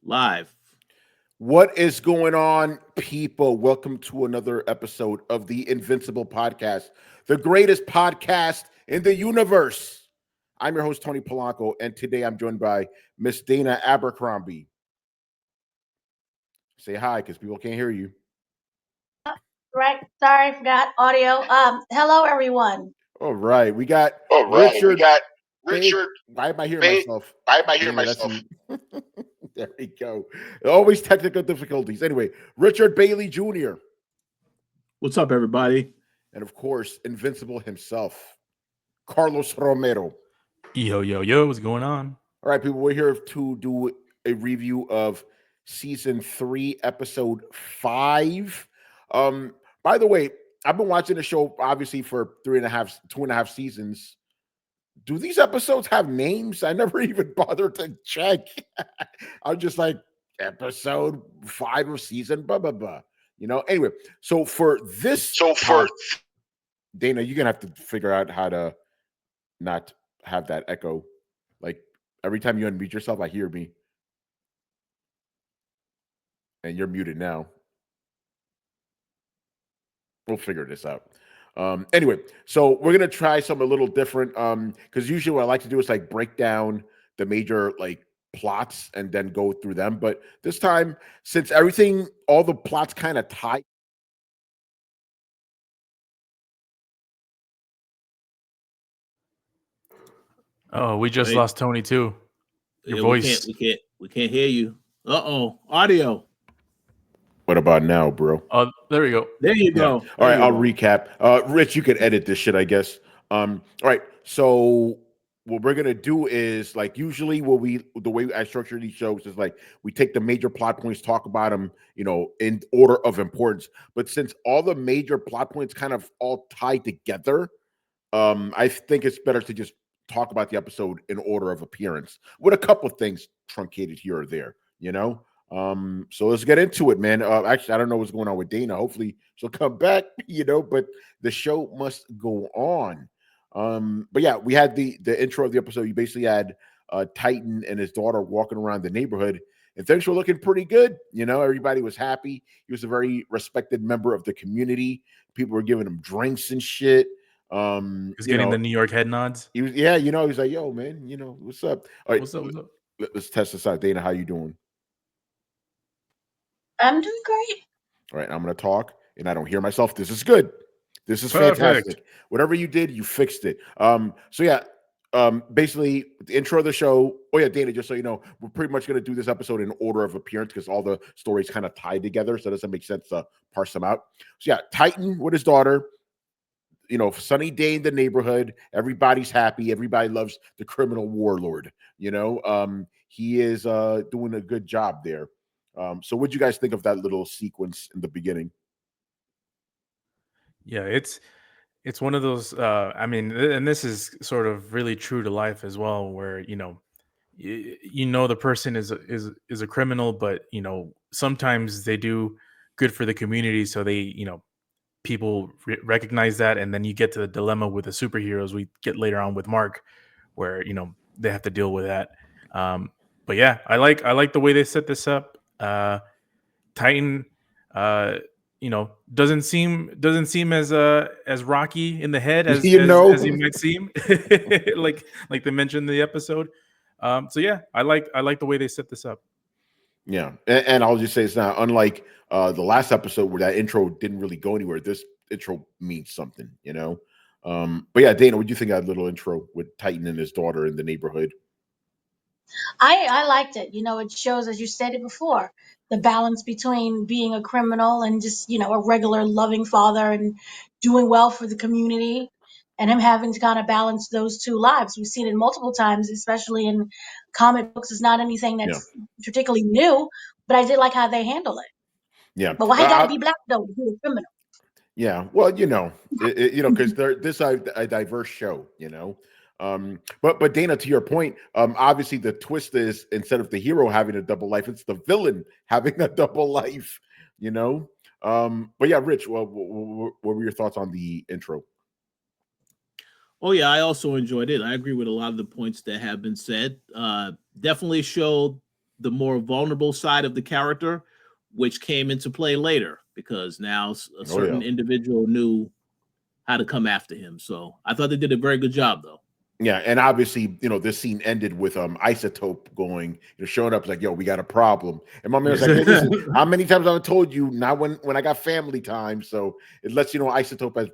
live. What is going on, people? Welcome to another episode of the Invincible podcast, the greatest podcast in the universe. I'm your host, Tony Polanco, and today I'm joined by Miss Dana Abercombie. Say hi, because people can't hear you. Right. Sorry, forgot audio. Hello everyone. All right, we got Richard. Why am I hearing myself? Dana, that's you. There we go. Always technical difficulties. Anyway, Richard Bailey Jr. What's up, everybody? And of course, Invincible himself, Carlos Romero. Yo, what's going on? All right, people, we're here to do a review of season 3, episode 5. By the way, I've been watching the show obviously for 2.5 seasons. Do these episodes have names? I never even bothered to check. I'm just like, episode 5 of season, blah, blah, blah. Anyway, so for this, Dana, you're going to have to figure out how to not have that echo. Like, every time you unmute yourself, I hear me. And you're muted now. We'll figure this out. Anyway, so we're gonna try something a little different. Because usually what I like to do is like break down the major like plots and then go through them. But this time, since all the plots kind of tie. Oh, we just lost Tony too. Your voice. We can't hear you. Audio. What about now, bro? Oh, there we go. There you go. All right, I'll recap. Rich, you can edit this shit, I guess. All right, so what we're gonna do is like usually the way I structure these shows is like we take the major plot points, talk about them, in order of importance. But since all the major plot points kind of all tie together, I think it's better to just talk about the episode in order of appearance with a couple of things truncated here or there, So let's get into it, man. Actually, I don't know what's going on with Dana. Hopefully she'll come back, but the show must go on. But yeah, we had the intro of the episode. You basically had Titan and his daughter walking around the neighborhood, and things were looking pretty good. Everybody was happy. He was a very respected member of the community. People were giving him drinks and shit. He's getting the New York head nods. He was, yeah, he was like, "Yo, man, what's up?" All right, what's up? Let's test this out. Dana, how you doing? I'm doing great. All right, I'm going to talk, and I don't hear myself. This is good. This is Perfect. fantastic. Whatever you did, you fixed it. So yeah, basically the intro of the show. Oh yeah, Dana, just so you know, we're pretty much going to do this episode in order of appearance because all the stories kind of tied together, so it doesn't make sense to parse them out. So yeah, Titan with his daughter. Sunny day in the neighborhood. Everybody's happy. Everybody loves the criminal warlord. He is doing a good job there. So what'd you guys think of that little sequence in the beginning? Yeah, it's one of those. And this is sort of really true to life as well, where the person is a criminal, but sometimes they do good for the community, so they people recognize that, and then you get to the dilemma with the superheroes we get later on with Mark, where they have to deal with that. But yeah, I like the way they set this up. Titan, doesn't seem as rocky in the head as he might seem, like they mentioned in the episode. So yeah, I like the way they set this up. Yeah, and I'll just say it's not unlike the last episode where that intro didn't really go anywhere. This intro means something, But yeah, Dana, what do you think of that little intro with Titan and his daughter in the neighborhood? I liked it. It shows, as you stated before, the balance between being a criminal and just, a regular loving father and doing well for the community, and him having to kind of balance those two lives. We've seen it multiple times, especially in comic books. It's not anything that's particularly new, but I did like how they handle it. Yeah. But why gotta be black though? He's a criminal. Yeah. Well, because this is a diverse show, But Dana, to your point, obviously the twist is instead of the hero having a double life, it's the villain having a double life, But yeah, Rich, what were your thoughts on the intro? Oh yeah, I also enjoyed it. I agree with a lot of the points that have been said. Definitely showed the more vulnerable side of the character, which came into play later because now a certain individual knew how to come after him. So I thought they did a very good job, though. Yeah, and obviously, this scene ended with Isotope going, showing up like, "Yo, we got a problem." And my man was like, "Hey, listen, how many times I've told you? Not when I got family time." So it lets you know Isotope has,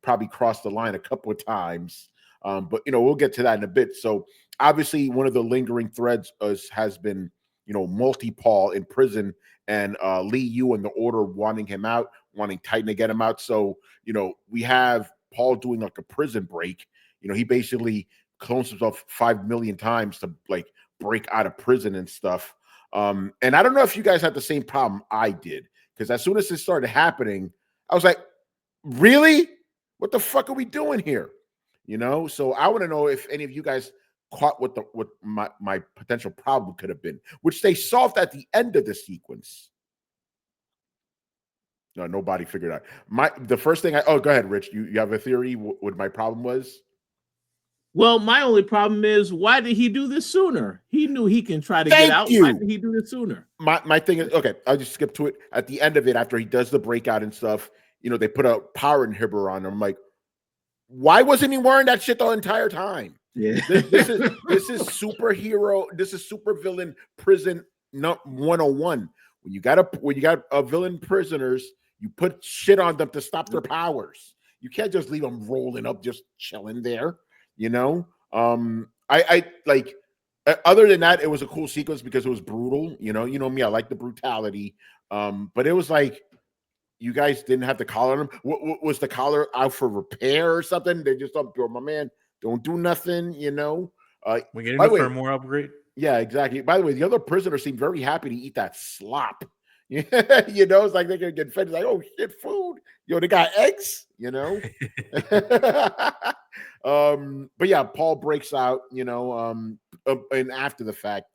probably crossed the line a couple of times. But we'll get to that in a bit. So obviously, one of the lingering threads has been, Multi-Paul in prison and Liu and the Order wanting him out, wanting Titan to get him out. So we have Paul doing like a prison break. He basically clones himself 5 million times to like break out of prison and stuff. And I don't know if you guys had the same problem I did, because as soon as this started happening, I was like, really? What the fuck are we doing here? So I want to know if any of you guys caught what my potential problem could have been, which they solved at the end of the sequence. No, nobody figured out. The first thing go ahead, Rich. You have a theory what my problem was? Well, my only problem is, why did he do this sooner? He knew he can try to get out. Why did he do this sooner? My thing is, okay, I'll just skip to it. At the end of it, after he does the breakout and stuff, they put a power inhibitor on him. I'm like, why wasn't he wearing that shit the entire time? Yeah. This is superhero. This is supervillain prison 101. When you got a villain prisoners, you put shit on them to stop their powers. You can't just leave them rolling up, just chilling there. I like. Other than that, it was a cool sequence because it was brutal. You know me, I like the brutality. But it was like, you guys didn't have the collar on him. Was the collar out for repair or something? They just thought, my man, don't do nothing. We get him for more upgrade. Yeah, exactly. By the way, the other prisoners seemed very happy to eat that slop. It's like they're gonna get fed. It's like, oh shit, food. They got eggs. But yeah, Paul breaks out. And after the fact,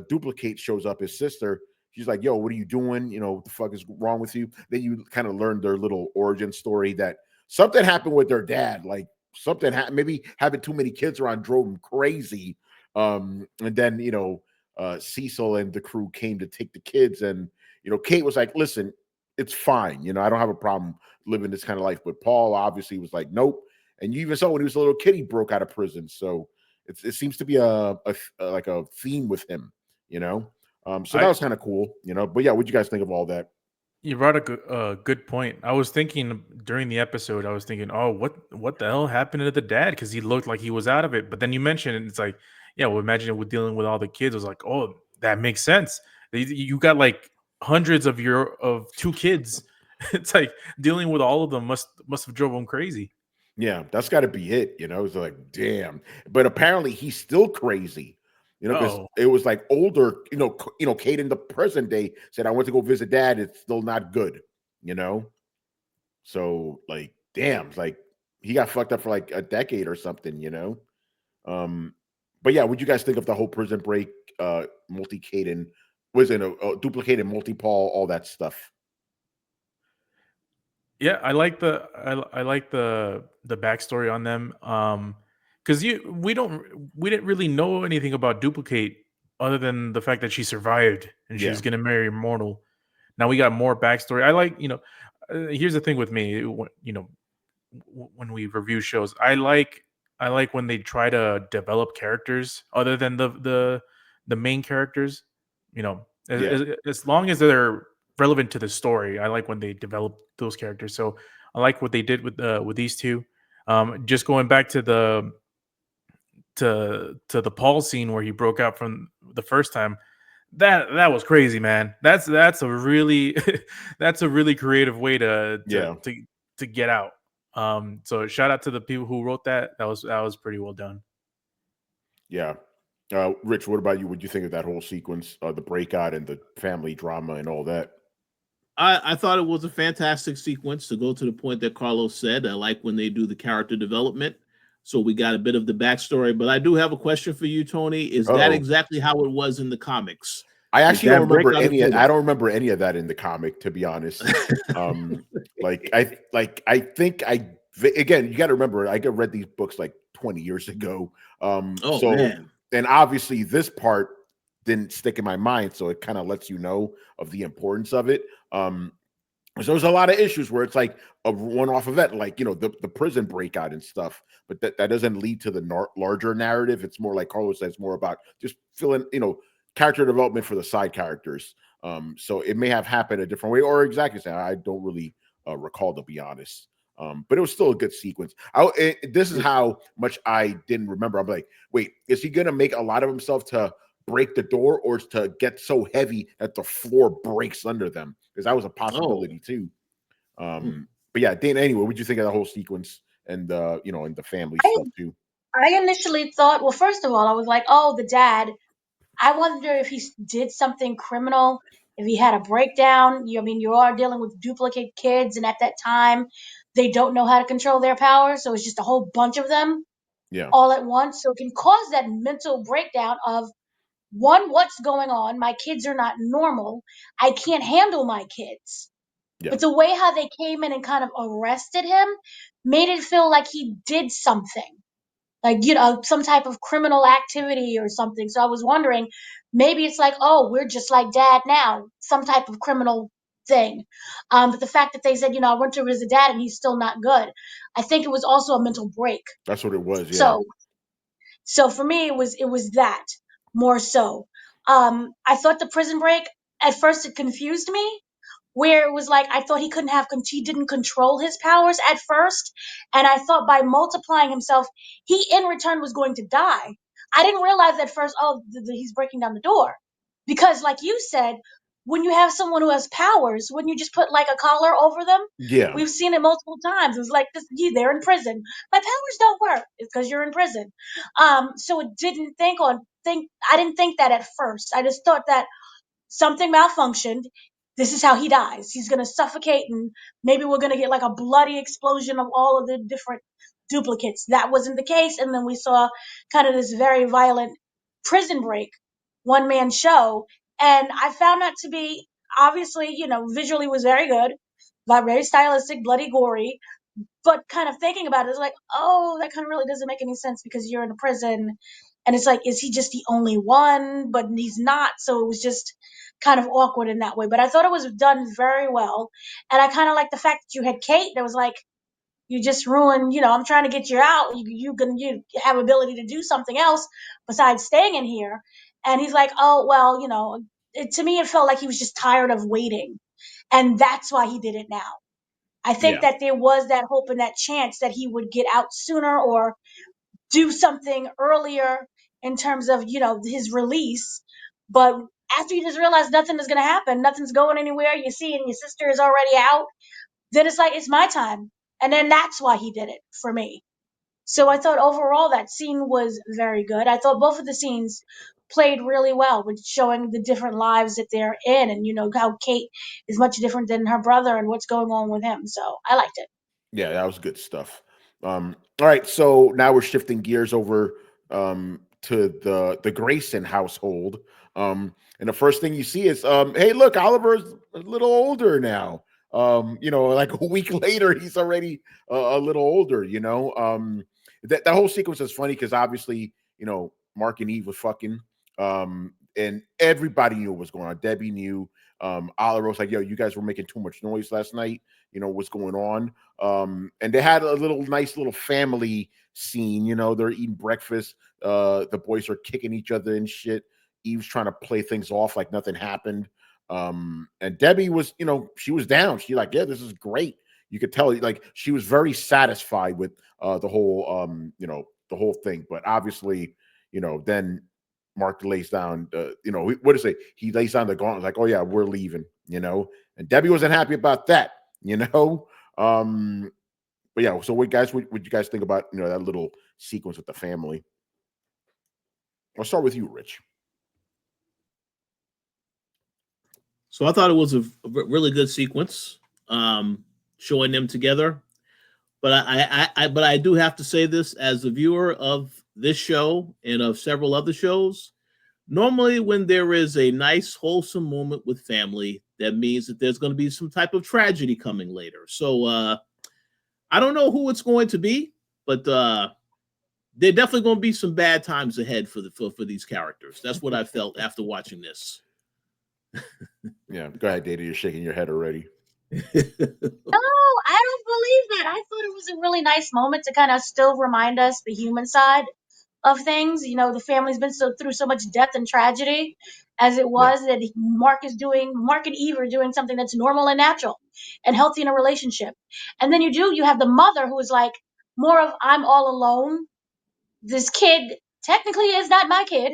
Duplicate shows up. His sister. She's like, yo, what are you doing? What the fuck is wrong with you? Then you kind of learn their little origin story that something happened with their dad. Like something happened. Maybe having too many kids around drove him crazy. And then Cecil and the crew came to take the kids, and Kate was like, listen, it's fine. I don't have a problem living this kind of life. But Paul obviously was like, nope. And you even saw when he was a little kid, he broke out of prison. So it seems to be a theme with him, So that was kind of cool, But yeah, what'd you guys think of all that? You brought a good point. I was thinking during the episode, oh, what the hell happened to the dad? Because he looked like he was out of it. But then you mentioned it, it's like, yeah, well, imagine we're dealing with all the kids. I was like, oh, that makes sense. You got like hundreds of 2 kids. It's like dealing with all of them must have drove him crazy. Yeah, that's got to be it. It's like, damn. But apparently he's still crazy. Because it was like older, Kate in the present day said, I went to go visit dad. It's still not good, So like, damn, it's like he got fucked up for like a decade or something, But yeah, what'd you guys think of the whole prison break, multi-Kate and duplicated multi-Paul, all that stuff? Yeah, I like the backstory on them. Because we didn't really know anything about Duplicate other than the fact that she survived and she was going to marry Immortal. Now we got more backstory. I like, here's the thing with me, when we review shows, I like when they try to develop characters other than the main characters. As long as they're relevant to the story, I like when they develop those characters. So I like what they did with these two. Just going back to the Paul scene where he broke out from the first time, that was crazy, man. That's a really that's a really creative way to get out. So shout out to the people who wrote that. That was pretty well done. Yeah. Rich, what about you? What do you think of that whole sequence, the breakout and the family drama and all that? I thought it was a fantastic sequence, to go to the point that Carlos said. I like when they do the character development. So we got a bit of the backstory, but I do have a question for you, Tony. Is that exactly how it was in the comics? I actually don't remember any. I don't remember any of that in the comic, to be honest. I think again, you got to remember, I read these books like 20 years ago. Man. And obviously this part didn't stick in my mind. So it kind of lets you know of the importance of it. So there's a lot of issues where it's like a one-off event, like, you know, the prison breakout and stuff, but that doesn't lead to the larger narrative. It's more like Carlos says, more about just filling, you know, character development for the side characters. So it may have happened a different way, or exactly saying, I don't really recall, to be honest. But it was still a good sequence. This is how much I didn't remember. I'm like, wait, is he going to make a lot of himself to break the door, or to get so heavy that the floor breaks under them? Because that was a possibility too. But yeah, Dana, anyway, what did you think of the whole sequence and you know, and the family stuff too? I initially thought, well, first of all, I was like, oh, the dad. I wonder if he did something criminal, if he had a breakdown. I mean, you are dealing with duplicate kids, and at that time, they don't know how to control their powers, so it's just a whole bunch of them all at once. So it can cause that mental breakdown of, one, what's going on? My kids are not normal. I can't handle my kids. But the way how they came in and kind of arrested him made it feel like he did something, like, you know, some type of criminal activity or something. So I was wondering, maybe it's like, oh, we're just like dad now, some type of criminal thing. But the fact that they said, you know, I went to visit dad and he's still not good, I think it was also a mental break. That's what it was. Yeah. So for me, it was that more so. I thought the prison break, at first it confused me, where it was like I thought he didn't control his powers at first, and I thought by multiplying himself, he in return was going to die. I didn't realize at first, oh, he's breaking down the door, because like you said, when you have someone who has powers, wouldn't you just put like a collar over them? Yeah. We've seen it multiple times. It was like this, they're in prison. My powers don't work. It's because you're in prison. So it didn't I didn't think that at first. I just thought that something malfunctioned. This is how he dies. He's going to suffocate, and maybe we're going to get like a bloody explosion of all of the different duplicates. That wasn't the case. And then we saw kind of this very violent prison break, one man show. And I found that to be, obviously, you know, visually was very good, very stylistic, bloody, gory. But kind of thinking about it, it's like, oh, that kind of really doesn't make any sense, because you're in a prison. And it's like, is he just the only one? But he's not. So it was just kind of awkward in that way. But I thought it was done very well. And I kind of like the fact that you had Kate that was like, you just ruined, you know, I'm trying to get you out. You have ability to do something else besides staying in here. And he's like, oh, well, you know, to me, it felt like he was just tired of waiting. And that's why he did it now. I think that there was that hope and that chance that he would get out sooner or do something earlier in terms of, you know, his release. But after you just realize nothing is going to happen, nothing's going anywhere, you see, and your sister is already out, then it's like, it's my time. And then that's why he did it for me. So I thought overall that scene was very good. I thought both of the scenes played really well with showing the different lives that they're in, and, you know, how Kate is much different than her brother and what's going on with him. So I liked it. Yeah, that was good stuff. All right, so now we're shifting gears over to the Grayson household. And the first thing you see is, hey, look, Oliver's a little older now. You know, like a week later, he's already a little older. You know, that whole sequence is funny because obviously, you know, Mark and Eve was fucking, and everybody knew what was going on. Debbie knew. Oliver was like, "Yo, you guys were making too much noise last night. You know what's going on." And they had a nice little family scene. You know, they're eating breakfast. The boys are kicking each other and shit. Eve's trying to play things off like nothing happened. And Debbie was, you know, she was down. She like, yeah, this is great. You could tell, like, she was very satisfied with the whole, you know, the whole thing. But obviously, you know, then Mark lays down, you know, what is it? He lays down the gauntlet, like, oh yeah, we're leaving, you know. And Debbie wasn't happy about that, you know. But yeah, so what you guys think about, you know, that little sequence with the family? I'll start with you, Rich. So I thought it was a really good sequence, showing them together. But I do have to say this as a viewer of this show and of several other shows. Normally, when there is a nice, wholesome moment with family, that means that there's going to be some type of tragedy coming later. So I don't know who it's going to be, but there definitely going to be some bad times ahead for these characters. That's what I felt after watching this. Yeah, go ahead, Data. You're shaking your head already. No, I don't believe that. I thought it was a really nice moment to kind of still remind us the human side of things. You know, the family's been through so much death and tragedy as it was that Mark and Eve are doing something that's normal and natural and healthy in a relationship. And then you have the mother who is like more of, I'm all alone. This kid technically is not my kid,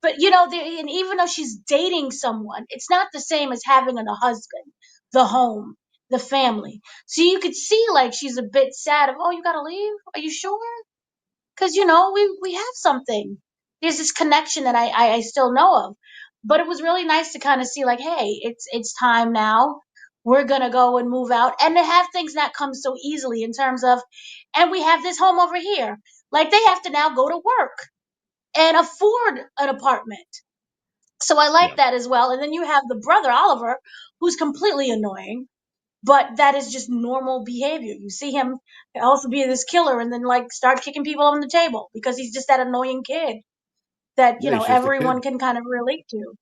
but and even though she's dating someone, it's not the same as having a husband, the home, the family. So you could see like she's a bit sad of, oh, you gotta leave? Are you sure? Because we have something. There's this connection that I still know of, but it was really nice to kind of see like, hey, it's time now. We're gonna go and move out, and to have things not come so easily in terms of, and we have this home over here. Like they have to now go to work and afford an apartment. So I like that as well. And then you have the brother Oliver, who's completely annoying, but that is just normal behavior. You see him also be this killer and then like start kicking people on the table because he's just that annoying kid that, Yeah, he's just a everyone kid. can kind of relate to.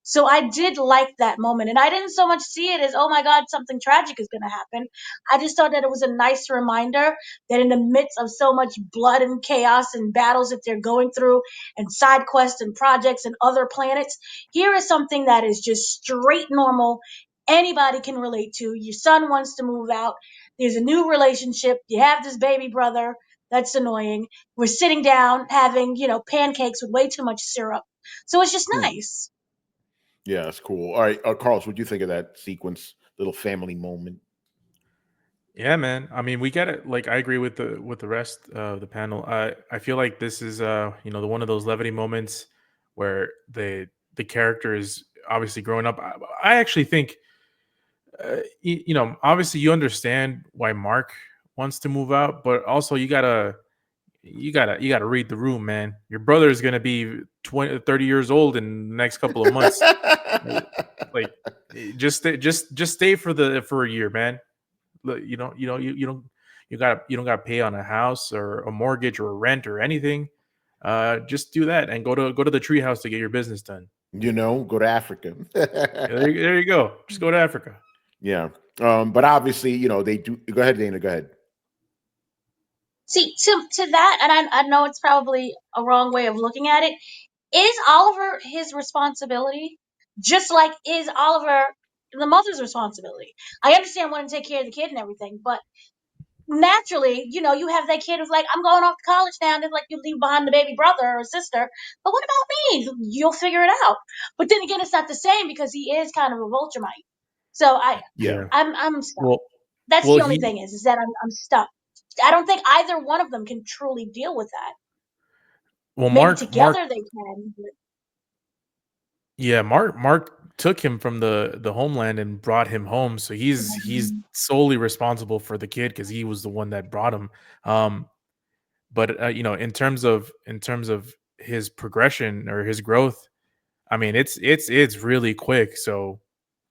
So I did like that moment. And I didn't so much see it as, oh my God, something tragic is going to happen. I just thought that it was a nice reminder that in the midst of so much blood and chaos and battles that they're going through and side quests and projects and other planets, here is something that is just straight normal. Anybody can relate to. Your son wants to move out. There's a new relationship. You have this baby brother. That's annoying. We're sitting down having, pancakes with way too much syrup. So it's just nice. Yeah, that's cool. All right, Carlos, what do you think of that sequence, little family moment? Yeah, man. I mean, we get it. Like, I agree with the rest of the panel. I feel like this is the one of those levity moments where the character is obviously growing up. I actually think, obviously you understand why Mark wants to move out, but also you gotta read the room, man. Your brother is gonna be 20, 30 years old in the next couple of months. Like, just stay for a year, man. Look, you don't got to pay on a house or a mortgage or a rent or anything. Just do that and go to the treehouse to get your business done. Go to Africa. There you go. Just go to Africa. Yeah. But obviously, they do. Go ahead, Dana. Go ahead. See, to that, and I know it's probably a wrong way of looking at it. Is Oliver his responsibility? Just like is Oliver the mother's responsibility? I understand wanting to take care of the kid and everything, but naturally, you have that kid who's like, I'm going off to college now, and it's like you leave behind the baby brother or sister. But what about me? You'll figure it out. But then again, it's not the same because he is kind of a Vulturemite. So Yeah. I'm stuck. Well, That's well, the only thing is that I'm stuck. I don't think either one of them can truly deal with that. Maybe Mark, together they can. But yeah, Mark took him from the homeland and brought him home, so he's solely responsible for the kid because he was the one that brought him. But in terms of his progression or his growth, I mean, it's really quick. So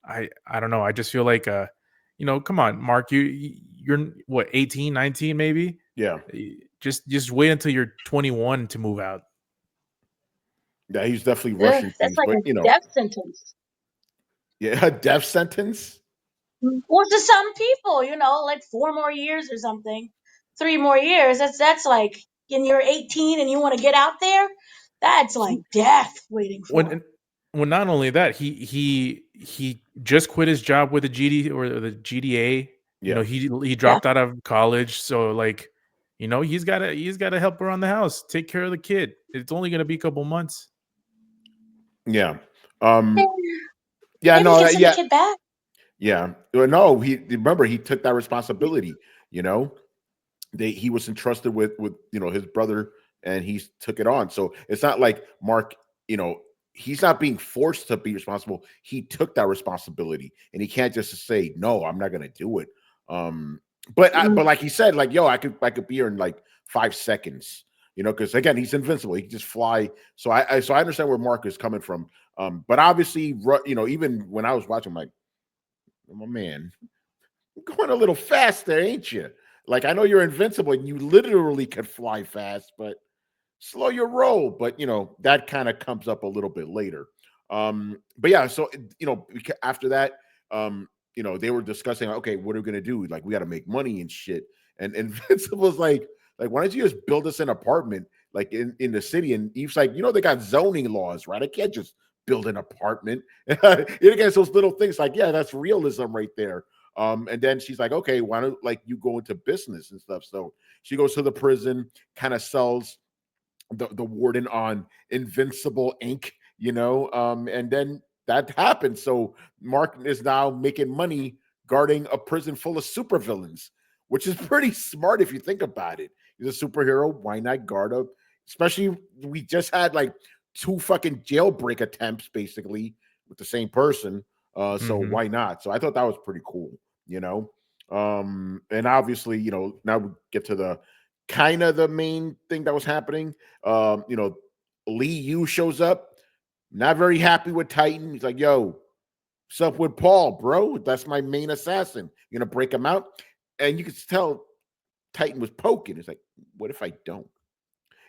I don't know. I just feel like come on, Mark, you're what, 18, 19 maybe? Yeah. Just wait until you're 21 to move out. Yeah, he's definitely rushing that's things, like but a death sentence. yeah, a death sentence. Well, to some people, like 4 more years or something, 3 more years. That's like, and you're 18 and you want to get out there. That's like death waiting for. When not only that, he just quit his job with the GD or the GDA. Yeah. He dropped out of college, so like, he's gotta help around the house, take care of the kid. It's only gonna be a couple months. Yeah. Yeah. Maybe No. he can send the Yeah. kid back. Yeah. No. He took that responsibility. He was entrusted with his brother, and he took it on. So it's not like Mark. He's not being forced to be responsible. He took that responsibility, and he can't just say, no, I'm not going to do it. But like he said, like, yo, I could be here in like 5 seconds, because again, he's invincible. He can just fly. So I understand where Mark is coming from. But obviously, even when I was watching, I'm like, my man, you're going a little fast there, ain't you? Like, I know you're invincible and you literally can fly fast, but slow your roll. But that kind of comes up a little bit later. But yeah, so after that, they were discussing, okay, what are we gonna do? Like, we got to make money and shit. And Invincible's like, why don't you just build us an apartment like in the city? And Eve's like, they got zoning laws, right? I can't just build an apartment. It gets those little things like, yeah, that's realism right there. And then she's like, okay, why don't you go into business and stuff? So she goes to the prison, kind of sells the warden on Invincible Inc., and then that happens. So Mark is now making money guarding a prison full of supervillains, which is pretty smart if you think about it. He's a superhero. Why not guard up? Especially, we just had like 2 fucking jailbreak attempts basically with the same person. So why not? So I thought that was pretty cool, and obviously, now we get to the kind of the main thing that was happening. Li Yu shows up, not very happy with Titan. He's like, yo, what's up with Paul, bro? That's my main assassin. You're gonna break him out. And you could tell Titan was poking. It's like, what if I don't?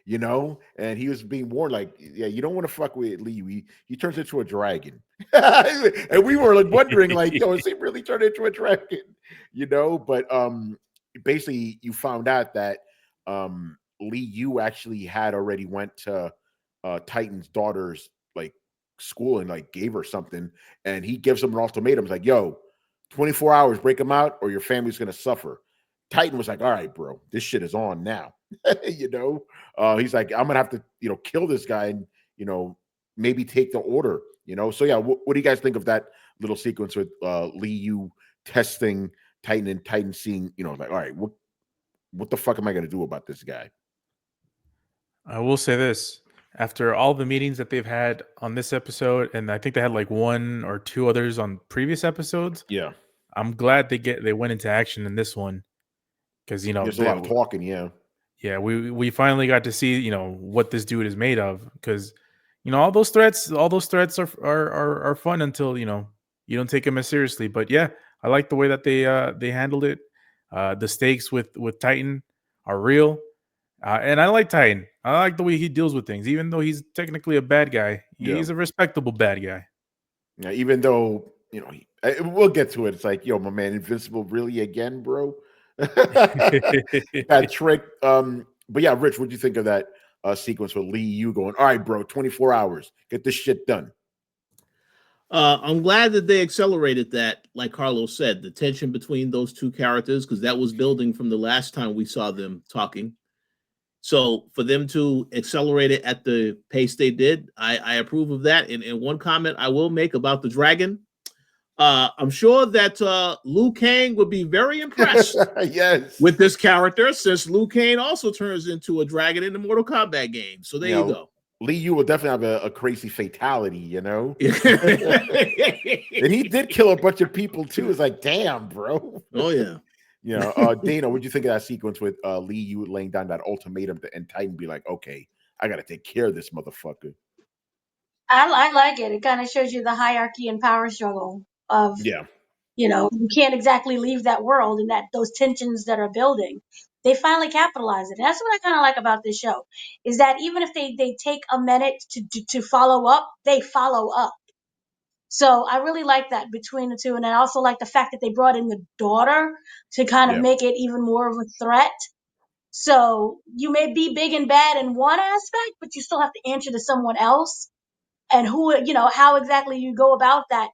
And he was being warned, like, yeah, you don't want to fuck with Lee. He turns into a dragon. And we were like wondering, like, yo, is he really turned into a dragon? But basically you found out that Lee Yu actually had already went to Titan's daughter's like school and like gave her something, and he gives him an ultimatum. He's like, yo, 24 hours, break him out, or your family's gonna suffer. Titan was like, all right, bro, this shit is on now. He's like, I'm gonna have to, kill this guy and, maybe take the order, So yeah, what do you guys think of that little sequence with Lee Yu testing Titan and Titan seeing, like, all right, what the fuck am I gonna do about this guy? I will say this. After all the meetings that they've had on this episode, and I think they had like 1 or 2 others on previous episodes. Yeah. I'm glad they went into action in this one. Because there's a lot of talking, yeah. Yeah, we finally got to see, what this dude is made of. Because, all those threats are fun until, you don't take them as seriously. But yeah, I like the way that they handled it. The stakes with Titan are real. And I like Titan. I like the way he deals with things. Even though he's technically a bad guy, he's a respectable bad guy. Yeah, even though, we'll get to it. It's like, yo, my man, Invincible really again, bro? That trick. But yeah, Rich, what do you think of that sequence with Lee Yu going, all right, bro, 24 hours, get this shit done? I'm glad that they accelerated that, like Carlos said, the tension between those 2 characters, because that was building from the last time we saw them talking. So for them to accelerate it at the pace they did, I approve of that. And one comment I will make about the dragon, I'm sure that Liu Kang would be very impressed yes. with this character, since Liu Kang also turns into a dragon in the Mortal Kombat game. So there you go. Lee Yu will definitely have a crazy fatality, And he did kill a bunch of people too. It's like, damn, bro. Oh yeah. Dana, what'd you think of that sequence with Lee Yu laying down that ultimatum and Titan be like, okay, I gotta take care of this motherfucker? I like it. It kind of shows you the hierarchy and power struggle of, you can't exactly leave that world, and that those tensions that are building, they finally capitalize it. And that's what I kind of like about this show, is that even if they take a minute to follow up, they follow up. So I really like that between the 2. And I also like the fact that they brought in the daughter to kind of make it even more of a threat. So you may be big and bad in one aspect, but you still have to answer to someone else. And who, how exactly you go about that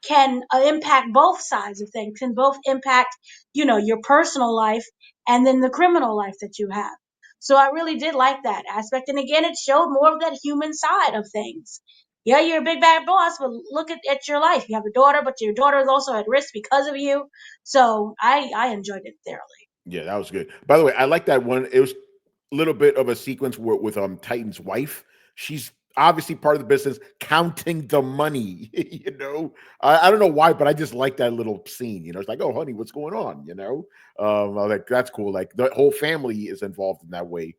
can impact both sides of things, can both impact, your personal life and then the criminal life that you have. So I really did like that aspect. And again, it showed more of that human side of things. Yeah, you're a big bad boss, but look at your life. You have a daughter, but your daughter is also at risk because of you. So I enjoyed it thoroughly. Yeah, that was good. By the way, I like that one. It was a little bit of a sequence with Titan's wife. She's obviously part of the business, counting the money. I don't know why, but I just like that little scene. It's like, oh, honey, what's going on? Like, that's cool. Like, the whole family is involved in that way.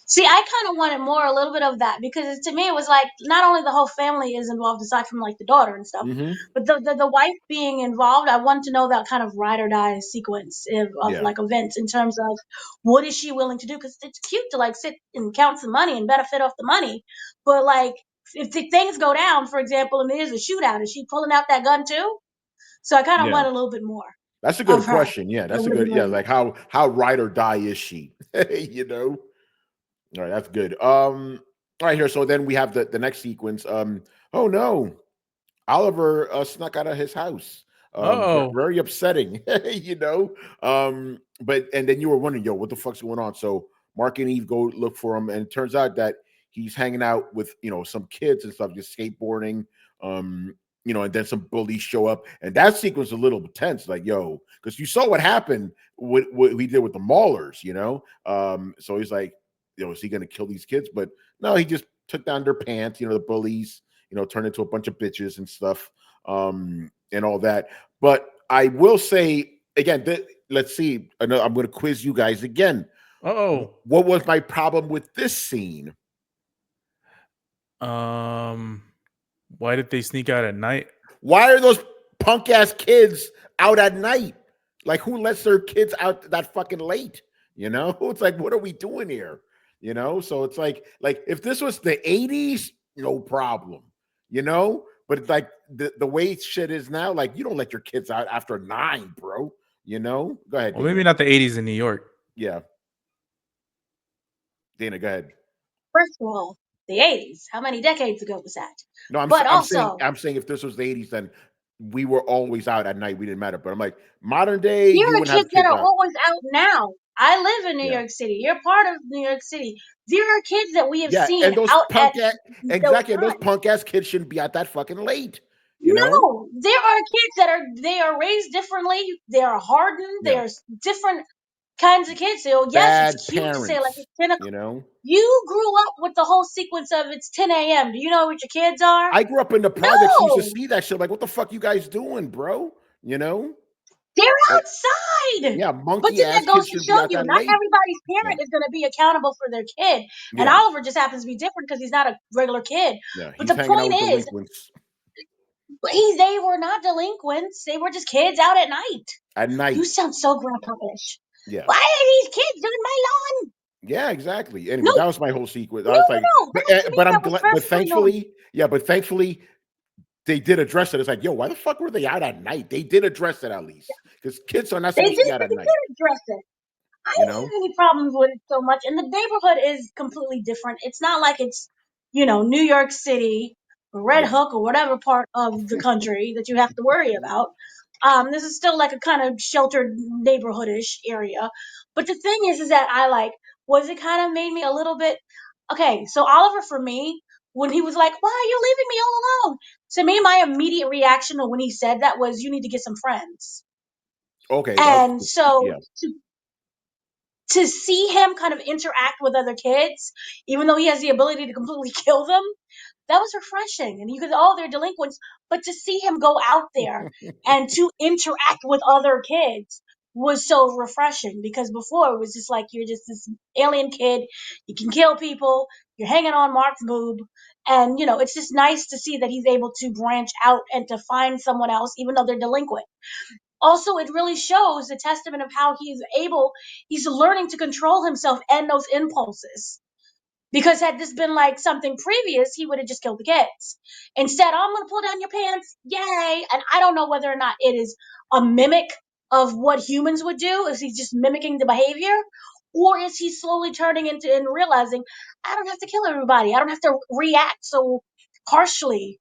See, I kind of wanted a little bit of that, because to me it was like not only the whole family is involved aside from like the daughter and stuff, but the wife being involved. I wanted to know that kind of ride or die sequence of like events in terms of what is she willing to do, because it's cute to like sit and count some money and benefit off the money, but like if the things go down, for example, and there's a shootout, is she pulling out that gun too? So I kind of want a little bit more. That's a good of her. question. Yeah, I that's a would have good. been Yeah, really like how ride or die is she? You know. All right, that's good. All right, here. So then we have the next sequence. Oh no, Oliver snuck out of his house. Oh, Very upsetting, you know. But and then you were wondering, yo, what the fuck's going on? So Mark and Eve go look for him, and it turns out that he's hanging out with some kids and stuff, just skateboarding. And then some bullies show up, and that sequence is a little tense. Like, yo, because you saw what happened with what we did with the Maulers, So he's like, is he going to kill these kids? But no, he just took down their pants. The bullies, turned into a bunch of bitches and stuff, and all that. But I will say again, let's see. I'm going to quiz you guys again. oh, What was my problem with this scene? why did they sneak out at night? Why are those punk ass kids out at night? Like, who lets their kids out that fucking late? It's like, what are we doing here? So it's like if this was the 80s, no problem, but it's like the way shit is now, like, you don't let your kids out after 9, bro. Go ahead. Well, Dana. maybe not the 80s in New York. Yeah. Dana, go ahead. First of all, the 80s. How many decades ago was that? No, I'm saying if this was the 80s, then we were always out at night. We didn't matter. But I'm like, modern day, there you are wouldn't have kids that kids are out. always out now. I live in New York City. You're part of New York City. There are kids that we have seen and those out punk at exactly, and those those punk ass kids shouldn't be out that fucking late. No, there are kids that they are raised differently. They are hardened. Yeah. There's different kinds of kids. So yes, Bad it's cute parents, to say like it's 10 o'clock. You grew up with the whole sequence of it's 10 a.m. Do you know what your kids are? I grew up in the projects. Used to see that shit. Like, what the fuck you guys doing, bro? They're outside. Yeah, But monkey then ass that goes kids to should be show out you, that not late. everybody's parent is going to be accountable for their kid. And Oliver just happens to be different because he's not a regular kid. Yeah, but he's the hanging out point with is, delinquents. they were not delinquents. They were just kids out at night. At night. You sound so grandpa-ish. Yeah. Why are these kids on my lawn? Yeah, exactly. Anyway, that was my whole sequence. I No, was like, but I'm glad. But thankfully, they did address it. It's like, yo, why the fuck were they out at night? They did address it at least, because kids are not supposed to be out at night. They did address it. I don't have any problems with it so much. And the neighborhood is completely different. It's not like it's, New York City or Red Hook or whatever part of the country that you have to worry about. This is still like a kind of sheltered neighborhoodish area. But the thing is that it kind of made me a little bit, okay, so Oliver, for me, when he was like, why are you leaving me all alone? To me, my immediate reaction when he said that was, you need to get some friends. Okay. And so to see him kind of interact with other kids, even though he has the ability to completely kill them, that was refreshing. And you could, they're delinquents, but to see him go out there and to interact with other kids was so refreshing, because before it was just like, you're just this alien kid, you can kill people, you're hanging on Mark's boob. And, it's just nice to see that he's able to branch out and to find someone else, even though they're delinquent. Also, it really shows the testament of how he's learning to control himself and those impulses. Because had this been like something previous, he would have just killed the kids. Instead, I'm going to pull down your pants. Yay. And I don't know whether or not it is a mimic of what humans would do. Is he just mimicking the behavior? Or is he slowly turning into and realizing, I don't have to kill everybody. I don't have to react so harshly.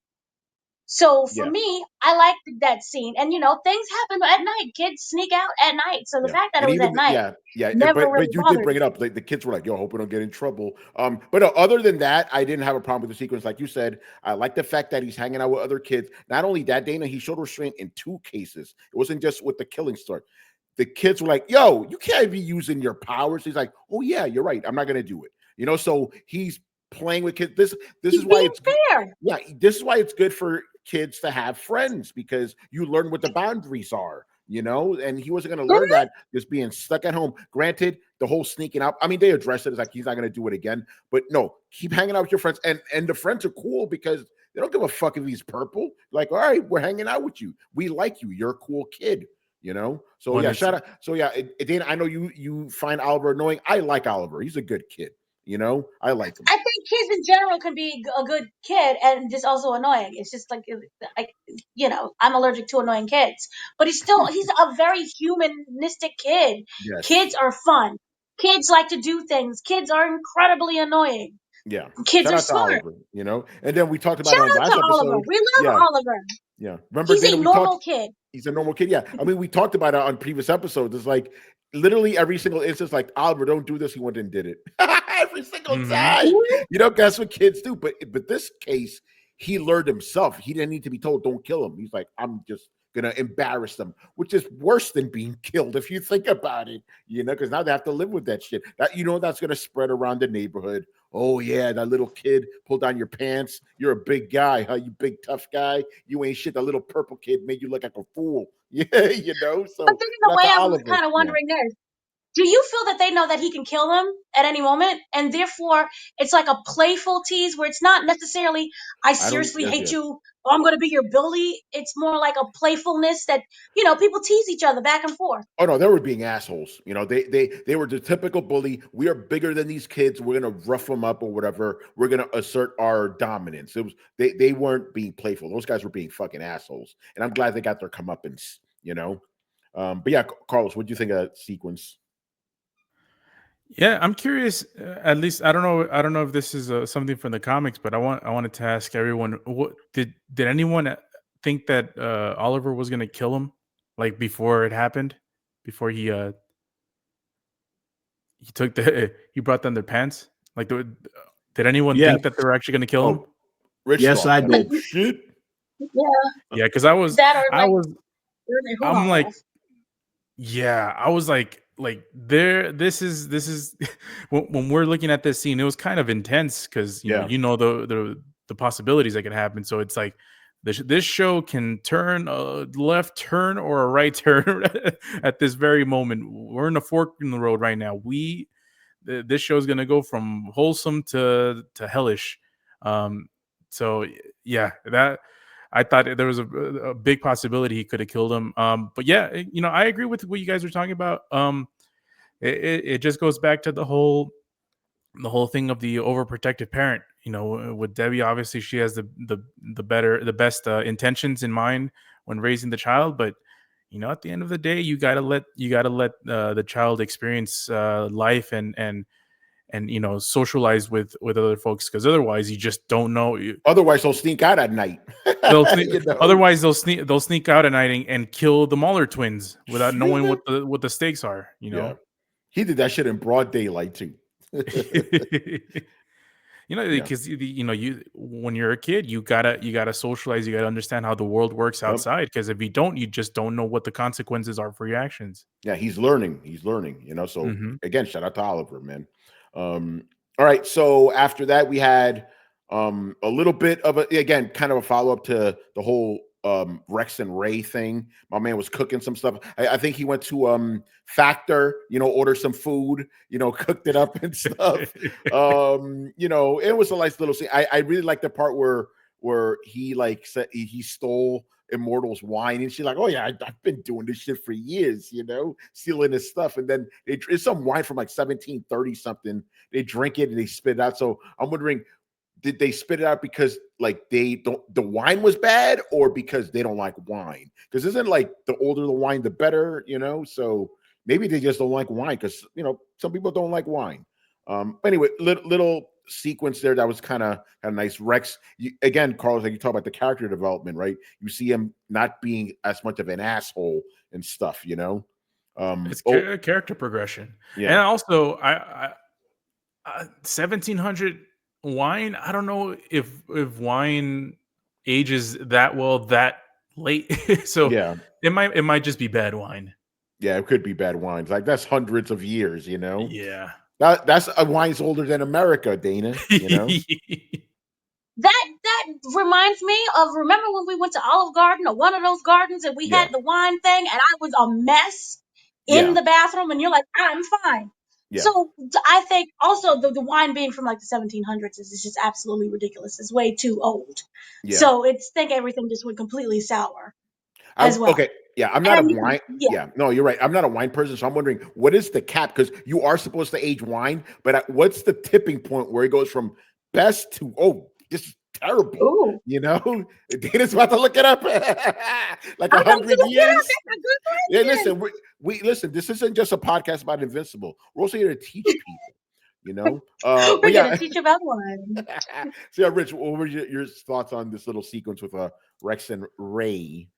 So for me, I liked that scene. And, things happen at night. Kids sneak out at night. So the fact that it was at night never really but you bothered did bring it up. Like, the kids were like, yo, hope we don't get in trouble. But other than that, I didn't have a problem with the sequence. Like you said, I like the fact that he's hanging out with other kids. Not only that, Dana, he showed restraint in 2 cases. It wasn't just with the killing start. The kids were like, yo, you can't be using your powers. He's like, oh, yeah, you're right. I'm not going to do it. So he's playing with kids. This is why it's fair. Yeah, this is why it's good for kids to have friends, because you learn what the boundaries are. you know, and he wasn't going to learn that just being stuck at home. Granted, the whole sneaking out, I mean, they address it as like he's not going to do it again, but no, keep hanging out with your friends. And the friends are cool because they don't give a fuck if he's purple. Like, all right, we're hanging out with you. We like you. You're a cool kid, you know? So When yeah, it's- shout out. So yeah, Dana, I know you find Oliver annoying. I like Oliver. He's a good kid. You know, I like him. I think kids in general can be a good kid and just also annoying. It's just like, you know, I'm allergic to annoying kids, but he's a very humanistic kid. Yes. Kids are fun. Kids like to do things. Kids are incredibly annoying. Yeah. Kids Shout are out to smart. Oliver, you know? And then we talked about Shout on out last to episode. Oliver. We love Yeah. Oliver. Yeah. Remember, He's Dana, a normal kid. He's a normal kid. Yeah. I mean, we talked about it on previous episodes. It's like literally every single instance, like, Oliver, don't do this. He went and did it. Every single time. You know, that's what kids do. But this case, he learned himself. He didn't need to be told, don't kill him. He's like, I'm just going to embarrass them, which is worse than being killed if you think about it, you know, because now they have to live with that shit. That, you know, that's going to spread around the neighborhood. Oh, yeah, that little kid pulled down your pants. You're a big guy, huh? You big, tough guy. You ain't shit. That little purple kid made you look like a fool. Yeah, you know? So, but this is the way I was kind of wondering this. Do you feel that they know that he can kill them at any moment? And therefore, it's like a playful tease where it's not necessarily, I seriously hate you, or I'm going to be your bully. It's more like a playfulness that, you know, people tease each other back and forth. Oh, no, they were being assholes. You know, they were the typical bully. We are bigger than these kids. We're going to rough them up or whatever. We're going to assert our dominance. It was they weren't being playful. Those guys were being fucking assholes. And I'm glad they got their comeuppance, you know? But yeah, Carlos, what do you think of that sequence? Yeah, I'm curious. At least I don't know if this is something from the comics, but I wanted to ask everyone: what did anyone think that Oliver was going to kill him, like before it happened, before he took he brought down their pants? Like, did anyone think that they were actually going to kill him? Rich yes, I did. Oh, shit. Yeah, because I was there. This is when we're looking at this scene, it was kind of intense because you know the possibilities that could happen. So it's like this show can turn a left turn or a right turn at this very moment. We're in a fork in the road right now. This show is going to go from wholesome to hellish. So yeah, that. I thought there was a big possibility he could have killed him. But yeah, you know, I agree with what you guys are talking about. It just goes back to the whole thing of the overprotective parent. You know, with Debbie, obviously she has the best intentions in mind when raising the child, but you know, at the end of the day, you gotta let the child experience life and you know, socialize with other folks, because otherwise you just don't know. Otherwise they'll sneak out at night. You know? Otherwise they'll sneak out at night and kill the Mahler twins without knowing what the stakes are, you know. Yeah. He did that shit in broad daylight too. You know, because you know, when you're a kid, you gotta socialize, you gotta understand how the world works outside, because if you don't, you just don't know what the consequences are for your actions. Yeah, he's learning, you know. So again, shout out to Oliver, man. All right, so after that we had a little bit of again kind of a follow-up to the whole Rex and Ray thing. My man was cooking some stuff. I think he went to Factor, you know, order some food, you know, cooked it up and stuff. You know, it was a nice little scene. I really like the part where he like said he stole Immortal's wine, and she's like, oh yeah, I've been doing this shit for years, you know, stealing his stuff. And then it's some wine from like 1730 something. They drink it and they spit it out. So I'm wondering, did they spit it out because like the wine was bad, or because they don't like wine? Because isn't like the older the wine, the better, you know? So maybe they just don't like wine, because you know, some people don't like wine. Anyway, little sequence there that was kind of nice. Rex, again, Carlos, like you talk about the character development, right? You see him not being as much of an asshole and stuff, you know. It's character progression. Yeah. And also, I 1700 wine, I don't know if wine ages that well that late. So yeah, it might just be bad wine. Yeah, it could be bad wines. Like that's hundreds of years, you know. Yeah. That's a wine's older than America, Dana. You know. that reminds me of, remember when we went to Olive Garden or one of those gardens and we had the wine thing and I was a mess in the bathroom and you're like, I'm fine. Yeah. So I think also the wine being from like the 1700s is just absolutely ridiculous. It's way too old. Yeah. So it's think everything just went completely sour as well. Okay. Yeah, I'm not And a wine. Yeah, no, you're right. I'm not a wine person, so I'm wondering what is the cap, because you are supposed to age wine, but what's the tipping point where it goes from best to this is terrible? Ooh. You know, Dana's about to look it up. Like 100 years. Yeah, listen, we listen. This isn't just a podcast about Invincible. We're also here to teach people. You know, we're going to teach about wine. So yeah, Rich, what were your thoughts on this little sequence with Rex and Ray?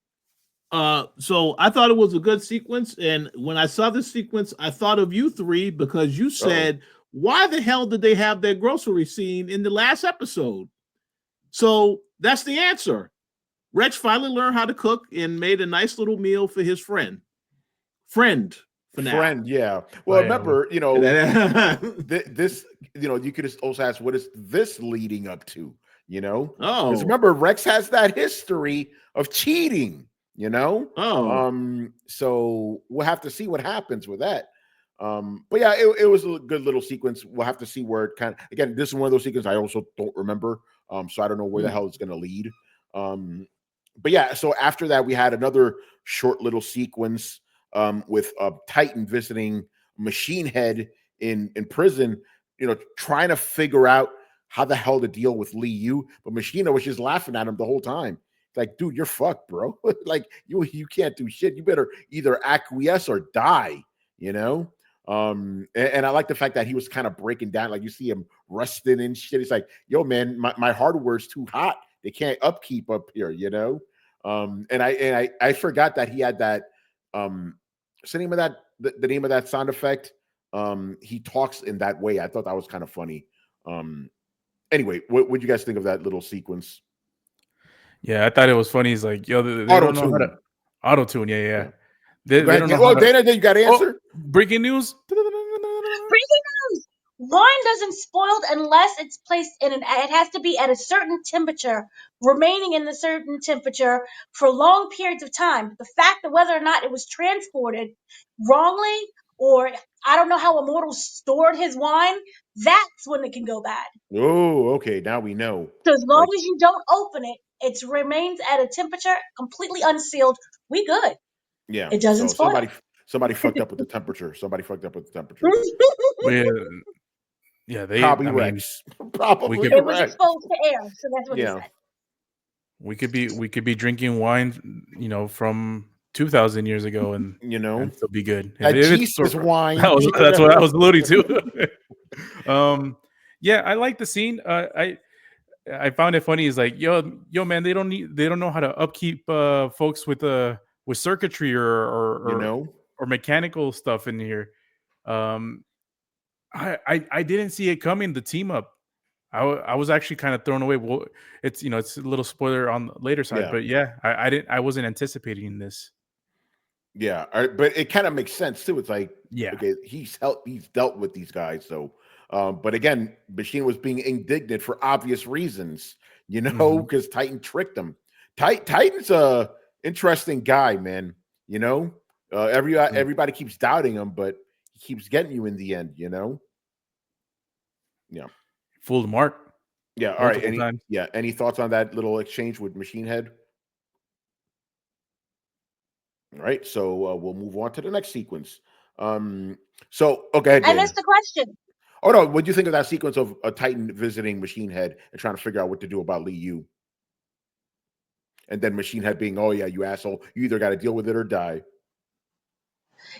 So I thought it was a good sequence, and when I saw the sequence, I thought of you three because you said, why the hell did they have their grocery scene in the last episode? So that's the answer. Rex finally learned how to cook and made a nice little meal for his friend. For now. Yeah. Well, remember, you know, this, you know, you could also ask, what is this leading up to? You know, because remember, Rex has that history of cheating. You know, so we'll have to see what happens with that. But yeah, it was a good little sequence. We'll have to see where it kind of, again, this is one of those sequences I also don't remember. So I don't know where the hell it's going to lead. But yeah, so after that, we had another short little sequence with Titan visiting Machine Head in prison, you know, trying to figure out how the hell to deal with Liu. But Machina was just laughing at him the whole time. Like, dude, you're fucked, bro. Like, you can't do shit. You better either acquiesce or die, you know? And I like the fact that he was kind of breaking down. Like, you see him resting and shit. He's like, yo, man, my hardware's too hot. They can't upkeep up here, you know? And I forgot that he had that, what's the name of that, the name of that sound effect? He talks in that way. I thought that was kind of funny. Anyway, what would you guys think of that little sequence? Yeah, I thought it was funny. He's like, yo, they don't know how to auto-tune. Yeah. They don't know Dana, you got to answer? Breaking news. Breaking news. Wine doesn't spoil unless it's placed in it has to be at a certain temperature, remaining in the certain temperature for long periods of time. The fact that whether or not it was transported wrongly, or I don't know how Immortal stored his wine, that's when it can go bad. Oh, okay. Now we know. So as long as you don't open it, it remains at a temperature completely unsealed. We good. Yeah. It doesn't spoil. Somebody fucked up with the temperature. Yeah, they probably Rex. Probably it was exposed to air, so that's what he said. We could be drinking wine, you know, from 2,000 years ago, and you know, and still be good. Jesus wine. That's what I was alluding to. Yeah, I like the scene. I found it funny. Is like, yo, man, they don't know how to upkeep folks with circuitry or mechanical stuff in here. I didn't see it coming. The team up. I was actually kind of thrown away. Well, it's it's a little spoiler on the later side, but yeah, I wasn't anticipating this. Yeah, but it kind of makes sense too. It's like, yeah, okay, he's dealt with these guys, so. But again, Machine was being indignant for obvious reasons, you know, because Titan tricked him. Titan's a interesting guy, man. You know, everybody keeps doubting him, but he keeps getting you in the end. You know. Yeah. Fooled Mark. Yeah. All right. Any thoughts on that little exchange with Machine Head? All right. So we'll move on to the next sequence. So okay. I missed the question. Oh no! What do you think of that sequence of a Titan visiting Machine Head and trying to figure out what to do about Liu? And then Machine Head being, "Oh yeah, you asshole! You either got to deal with it or die."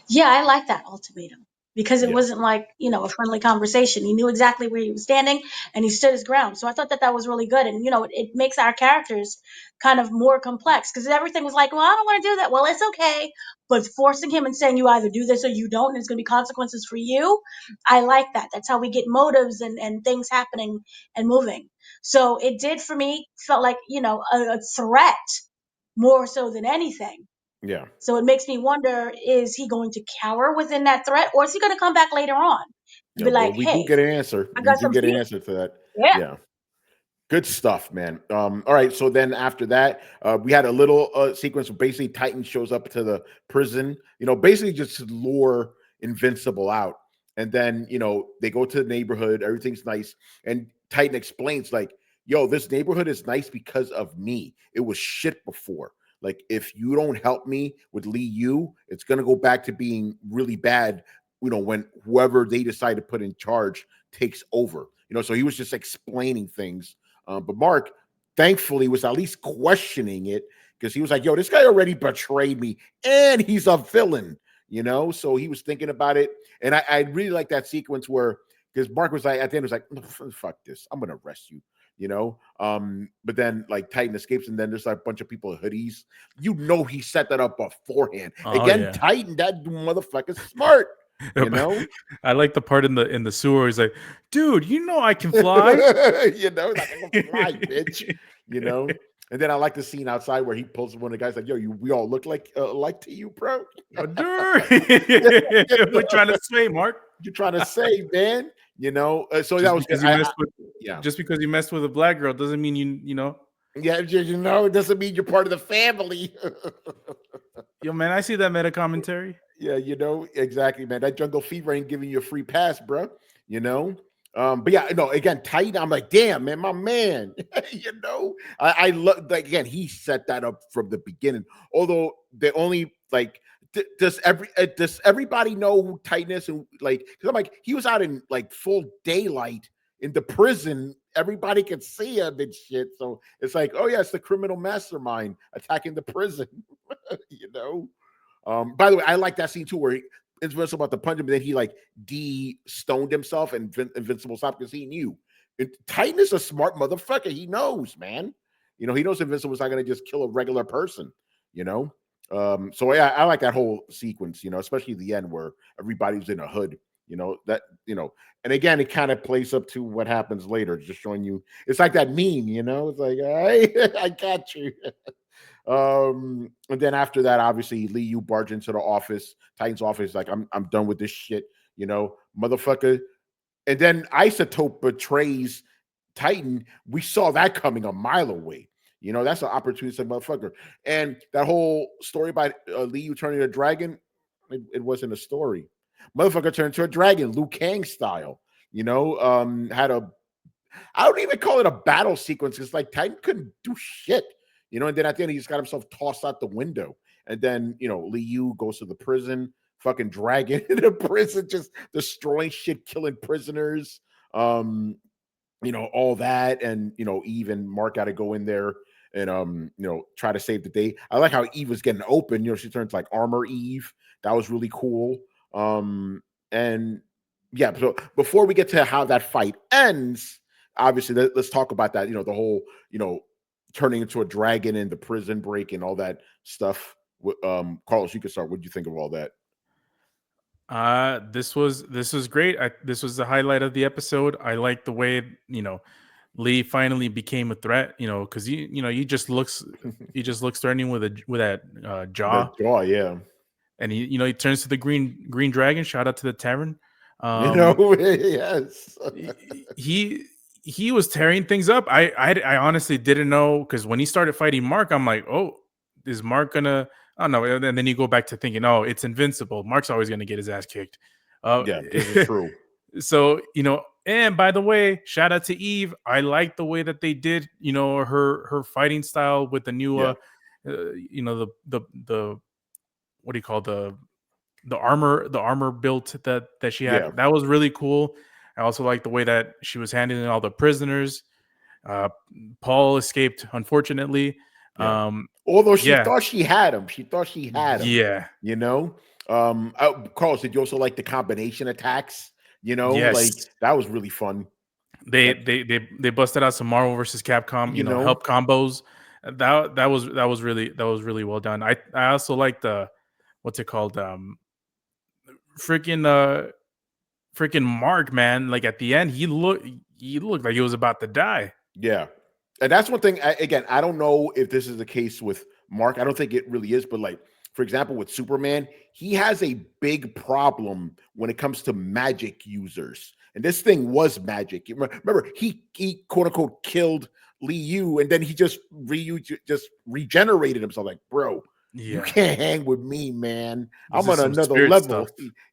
Yeah, I like that ultimatum because it wasn't like, a friendly conversation. He knew exactly where he was standing and he stood his ground. So I thought that was really good. And, it makes our characters kind of more complex because everything was like, well, I don't want to do that. Well, it's okay. But forcing him and saying you either do this or you don't, and there's going to be consequences for you. I like that. That's how we get motives and things happening and moving. So it did for me, felt like, a threat more so than anything. Yeah. So it makes me wonder, is he going to cower within that threat, or is he going to come back later on? Yeah, be like, we do get an answer. We do get an answer to that. Yeah. Good stuff, man. All right. So then after that, we had a little sequence where basically Titan shows up to the prison, basically just to lure Invincible out. And then, they go to the neighborhood, everything's nice. And Titan explains, like, yo, this neighborhood is nice because of me. It was shit before. Like, if you don't help me with Liu, it's gonna go back to being really bad, when whoever they decide to put in charge takes over. So he was just explaining things. But Mark, thankfully, was at least questioning it because he was like, yo, this guy already betrayed me and he's a villain, So he was thinking about it. And I really like that sequence where, because Mark was like, at the end, was like, fuck this. I'm going to arrest you, But then, like, Titan escapes and then there's like a bunch of people in hoodies. He set that up beforehand. Again, yeah. Titan, that motherfucker's smart. I like the part in the sewer. He's like, dude, I can fly. Like, I can fly, bitch. And then I like the scene outside where he pulls one of the guys like, yo, we all look like to you, bro. We're trying to say, Mark. You're trying to say, man. So that was just because you messed with a black girl doesn't mean you. Yeah, it doesn't mean you're part of the family. Yo, man, I see that meta commentary. Yeah, exactly, man. That jungle fever ain't giving you a free pass, bro. But yeah, no, again, Titan, I'm like, damn, man, my man. I love, like, again, he set that up from the beginning. Although the only, like, does everybody know who Titan is? And, like, because I'm like, he was out in like full daylight in the prison. Everybody can see him and shit. So it's like, oh yeah, it's the criminal mastermind attacking the prison. By the way, I like that scene too, where Invincible about to punch him, and then he like de-stoned himself, and Invincible stopped because he knew. Titan is a smart motherfucker. He knows, man. He knows Invincible's not going to just kill a regular person. So yeah, I like that whole sequence. Especially the end where everybody's in a hood. And again, it kind of plays up to what happens later, just showing you. It's like that meme, It's like, hey, I got you. And then after that, obviously, Liu barge into the office, Titan's office, like, I'm done with this shit, motherfucker. And then Isotope betrays Titan. We saw that coming a mile away. That's an opportunity, motherfucker. And that whole story about Liu turning a dragon, it wasn't a story. Motherfucker turned into a dragon, Liu Kang style. Had a, I don't even call it a battle sequence. It's like Titan couldn't do shit. And then at the end, he just got himself tossed out the window. And then, Liu goes to the prison, fucking dragon in the prison, just destroying shit, killing prisoners, all that. And, Eve and Mark got to go in there and, try to save the day. I like how Eve was getting open. She turns like Armor Eve. That was really cool. And yeah, so before we get to how that fight ends, obviously, let's talk about that, the whole, turning into a dragon in the prison break and all that stuff. Carlos, you can start. What did you think of all that? This was great. This was the highlight of the episode. I like the way Lee finally became a threat. Because he just looks threatening with that jaw. That jaw, yeah. And he turns to the green dragon. Shout out to the Tavern. Yes. He was tearing things up. I honestly didn't know, because when he started fighting Mark, I'm like, oh, is Mark gonna? I don't know. And then you go back to thinking, oh, it's Invincible. Mark's always gonna get his ass kicked. Yeah, this is true. So and by the way, shout out to Eve. I like the way that they did, her fighting style with the new, the what do you call the armor built that she had. Yeah. That was really cool. I also like the way that she was handling all the prisoners. Paul escaped, unfortunately. Yeah. Although she thought she had him. Yeah. Carlos, did you also like the combination attacks? Yes. Like, that was really fun. They busted out some Marvel versus Capcom, help combos. That was really well done. I also like the, what's it called? Freaking Mark, man. Like, at the end, he looked like he was about to die. Yeah. And that's one thing. Again, I don't know if this is the case with Mark. I don't think it really is. But, like, for example, with Superman, he has a big problem when it comes to magic users. And this thing was magic. Remember, he quote unquote killed Liu, and then he just regenerated himself. Like, bro, you can't hang with me, man. I'm on another level,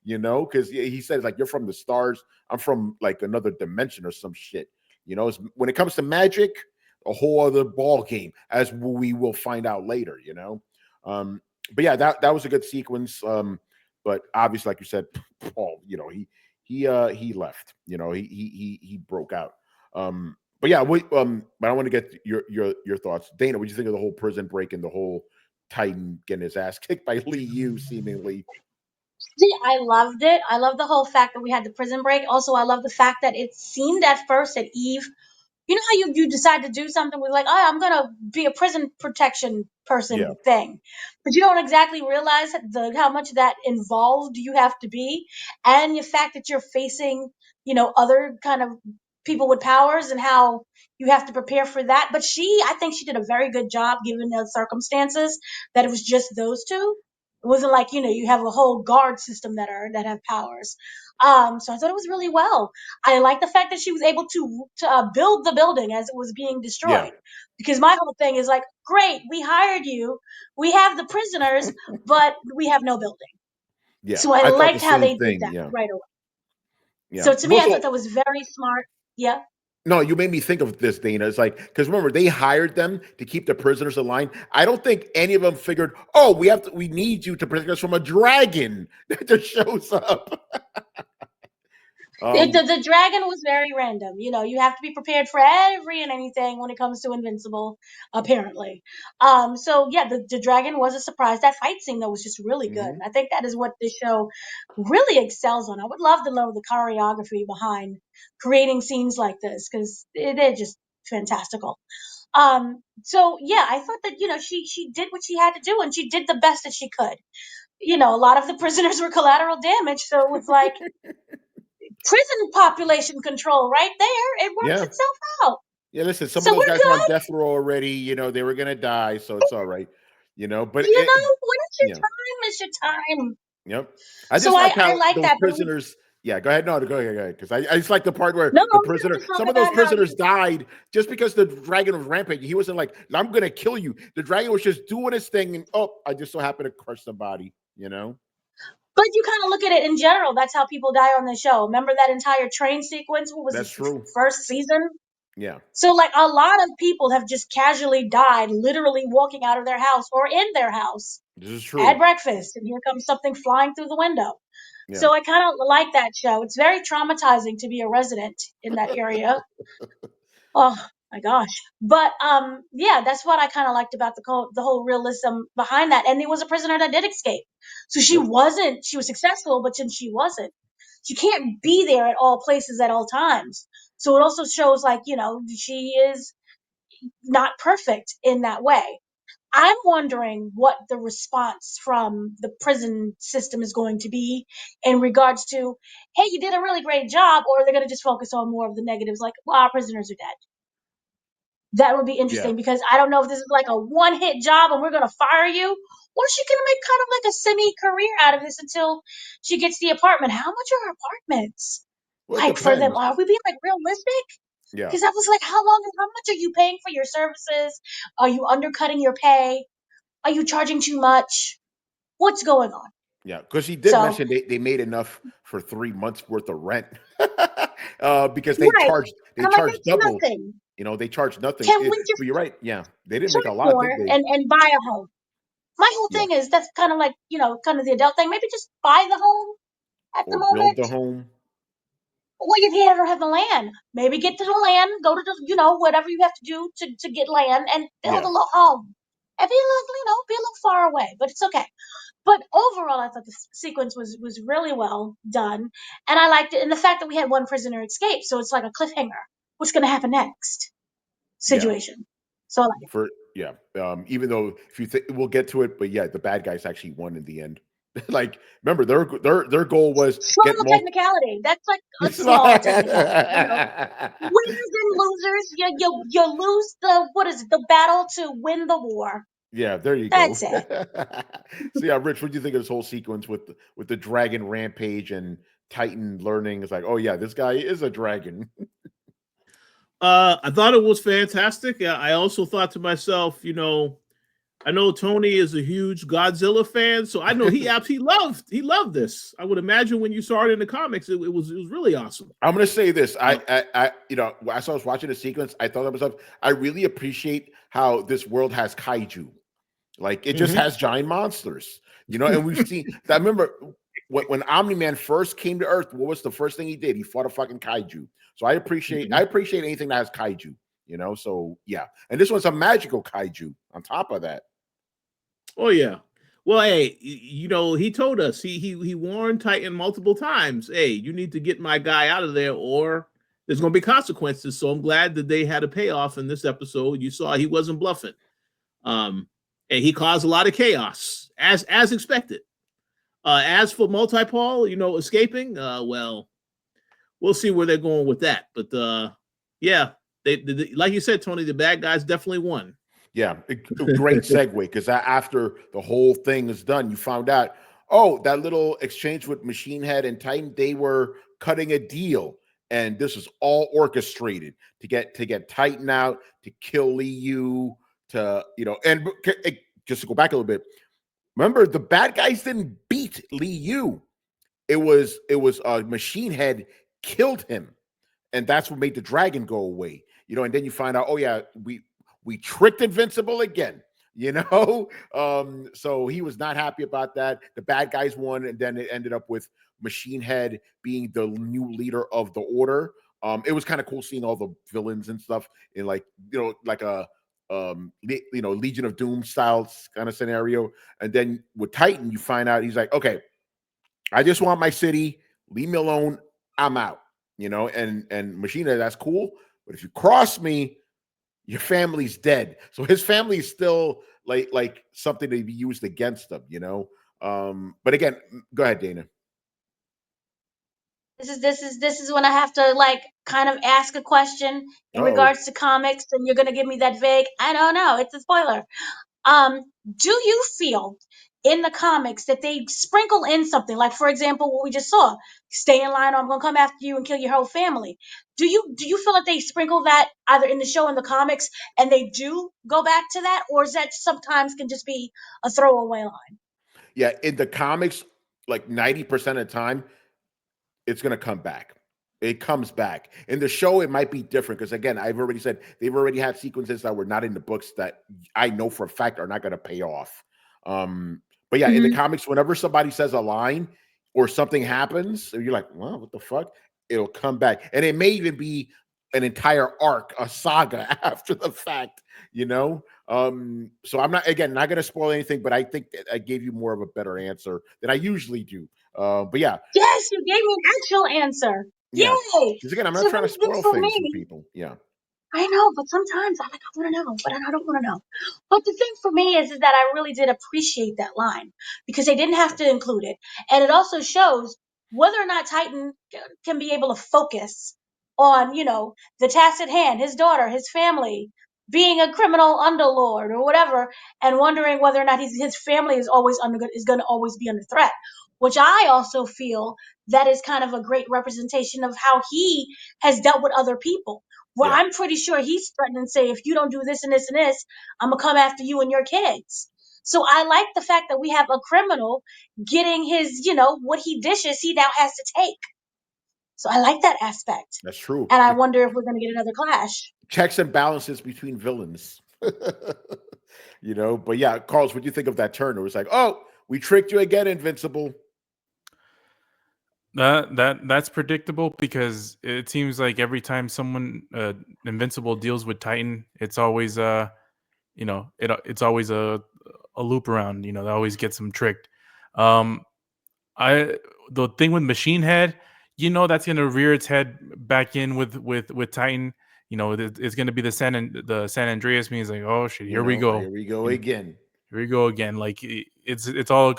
because he says like, you're from the stars. I'm from like another dimension or some shit. When it comes to magic, a whole other ball game, as we will find out later. But yeah, that was a good sequence. But obviously, like you said, Paul, he left. He broke out. But yeah, but I want to get your thoughts, Dana. What do you think of the whole prison break and the whole Titan getting his ass kicked by Liu, seemingly? See, I loved it. I love the whole fact that we had the prison break. Also, I love the fact that it seemed at first that Eve, you know how you decide to do something with like, oh, I'm gonna be a prison protection person thing, but you don't exactly realize how much that involved you have to be, and the fact that you're facing other kind of people with powers and how you have to prepare for that. But I think she did a very good job given the circumstances that it was just those two. It wasn't like you have a whole guard system that have powers. So I thought it was really well. I like the fact that she was able to build the building as it was being destroyed. Because my whole thing is like, great, we hired you, we have the prisoners, but we have no building. Yeah. So I liked how they did that right away. Yeah. So to me, I thought that was very smart. Yeah. No, you made me think of this, Dana. It's like, because remember, they hired them to keep the prisoners aligned. I don't think any of them figured, oh, we need you to protect us from a dragon that just shows up. The dragon was very random. You have to be prepared for every and anything when it comes to Invincible, apparently. So yeah, the dragon was a surprise. That fight scene though was just really good. And I think that is what this show really excels on. I would love to know the choreography behind creating scenes like this, because they're just fantastical. So yeah, I thought that she did what she had to do, and she did the best that she could. A lot of the prisoners were collateral damage, so it was like prison population control right there. It works itself out. Yeah, listen, some of those guys are on death row already. They were gonna die, so it's all right. But when it's your time, it's your time. Yep. I just like how those prisoners. Yeah, go ahead. No, go ahead. Because I just like the part where some of those prisoners died just because the dragon was rampaging. He wasn't like, I'm gonna kill you. The dragon was just doing his thing, and I just so happened to crush somebody. But you kind of look at it in general. That's how people die on the show. Remember that entire train sequence? What was That's true. First season? Yeah. So like a lot of people have just casually died, literally walking out of their house or in their house. This is true. At breakfast, and here comes something flying through the window. Yeah. So I kind of like that show. It's very traumatizing to be a resident in that area. Oh my gosh. But yeah, that's what I kind of liked about the whole realism behind that. And there was a prisoner that did escape. So she was successful, but since she wasn't, she can't be there at all places at all times. So it also shows like, she is not perfect in that way. I'm wondering what the response from the prison system is going to be in regards to, hey, you did a really great job, or they're going to just focus on more of the negatives, like, well, our prisoners are dead. That would be interesting because I don't know if this is like a one-hit job and we're going to fire you, or she can make kind of like a semi-career out of this until she gets the apartment. How much are apartments? Well, for them, are we being like realistic? Yeah. Because I was like, how much are you paying for your services? Are you undercutting your pay? Are you charging too much? What's going on? Yeah, because he did mention they made enough for 3 months worth of rent because they charged double. Nothing. They charged nothing. Can we just? But you're right. Yeah, they didn't make a lot, did they? And buy a home. My whole thing is that's kind of like kind of the adult thing. Maybe just buy the home at the moment. Build the home. Well, if you ever have the land, maybe get to the land, go to the whatever you have to do to get land and build a little home. And be a little far away, but it's okay. But overall, I thought the sequence was really well done, and I liked it. And the fact that we had one prisoner escape, so it's like a cliffhanger. What's going to happen next? Situation. So I like it. Even though if you think we'll get to it, but the bad guys actually won in the end. Like, remember their goal was technicality. That's like a small technicality. Winners and losers. You lose the battle to win the war. Yeah, there you go. That's it. So Rich, what do you think of this whole sequence with the dragon rampage and Titan learning is like, oh yeah, this guy is a dragon. I thought it was fantastic. I also thought to myself, I know Tony is a huge Godzilla fan, so I know he loved this. I would imagine when you saw it in the comics, it was really awesome. I'm gonna say this. As I was watching the sequence, I thought to myself, I really appreciate how this world has kaiju. Like it just has giant monsters, and we've seen I remember when Omni-Man first came to Earth, what was the first thing he did? He fought a fucking kaiju. So I appreciate anything that has kaiju, so yeah. And this one's a magical kaiju on top of that. Oh yeah. Well, hey, he told us he warned Titan multiple times. Hey, you need to get my guy out of there, or there's going to be consequences. So I'm glad that they had a payoff in this episode. You saw he wasn't bluffing, and he caused a lot of chaos as expected. As for Multipole, escaping, well, we'll see where they're going with that. But yeah, they like you said, Tony, the bad guys definitely won. Yeah, great segue, because after the whole thing is done, you found out, oh, that little exchange with Machine Head and Titan, they were cutting a deal, and this is all orchestrated to get Titan out, to kill Liu, to and just to go back a little bit. Remember, the bad guys didn't beat Liu. It was Machine Head killed him, and that's what made the dragon go away. And then you find out, oh yeah, we tricked Invincible again, so he was not happy about that. The bad guys won, and then it ended up with Machine Head being the new leader of the Order. It was kind of cool seeing all the villains and stuff in like a Legion of Doom style kind of scenario. And then with Titan, you find out he's like, okay, I just want my city, leave me alone, I'm out. And Machine Head, that's cool, but if you cross me, your family's dead. So his family is still like something to be used against them, But again, go ahead, Dana. This is when I have to kind of ask a question in regards to comics, and you're gonna give me that vague, I don't know, it's a spoiler. Do you feel in the comics that they sprinkle in something, like for example what we just saw, stay in line or I'm gonna come after you and kill your whole family? Do you feel that they sprinkle that either in the show, in the comics, and they do go back to that, or is that sometimes can just be a throwaway line? Yeah, in the comics, like 90% of the time, it's gonna come back. It comes back. In the show, it might be different because, again, I've already said they've already had sequences that were not in the books that I know for a fact are not going to pay off. But yeah, in the comics, whenever somebody says a line or something happens, you're like, well, what the fuck? It'll come back. And it may even be an entire arc, a saga after the fact, So I'm not going to spoil anything, but I think that I gave you more of a better answer than I usually do. But yeah. Yes, you gave me an actual answer. Yeah. Yay! Because again, I'm not trying to spoil things for people. Yeah. I know, but sometimes I want to know, but I don't want to know. But the thing for me is that I really did appreciate that line because they didn't have to include it. And it also shows whether or not Titan can be able to focus on, the task at hand, his daughter, his family, being a criminal underlord or whatever, and wondering whether or not his family is going to always be under threat. Which I also feel that is kind of a great representation of how he has dealt with other people. Well, I'm pretty sure he's threatening to say, if you don't do this and this and this, I'm going to come after you and your kids. So I like the fact that we have a criminal getting his, what he dishes, he now has to take. So I like that aspect. That's true. And I wonder if we're going to get another clash. Checks and balances between villains. But yeah, Carlos, what do you think of that turn? It was like, oh, we tricked you again, Invincible. That's predictable because it seems like every time someone Invincible deals with Titan, it's always it's always a loop around. They always get them tricked. The thing with Machine Head, that's gonna rear its head back in with Titan. It's gonna be the San Andreas means like, oh shit, here we go. Here we go again. Here we go again. Like it's all.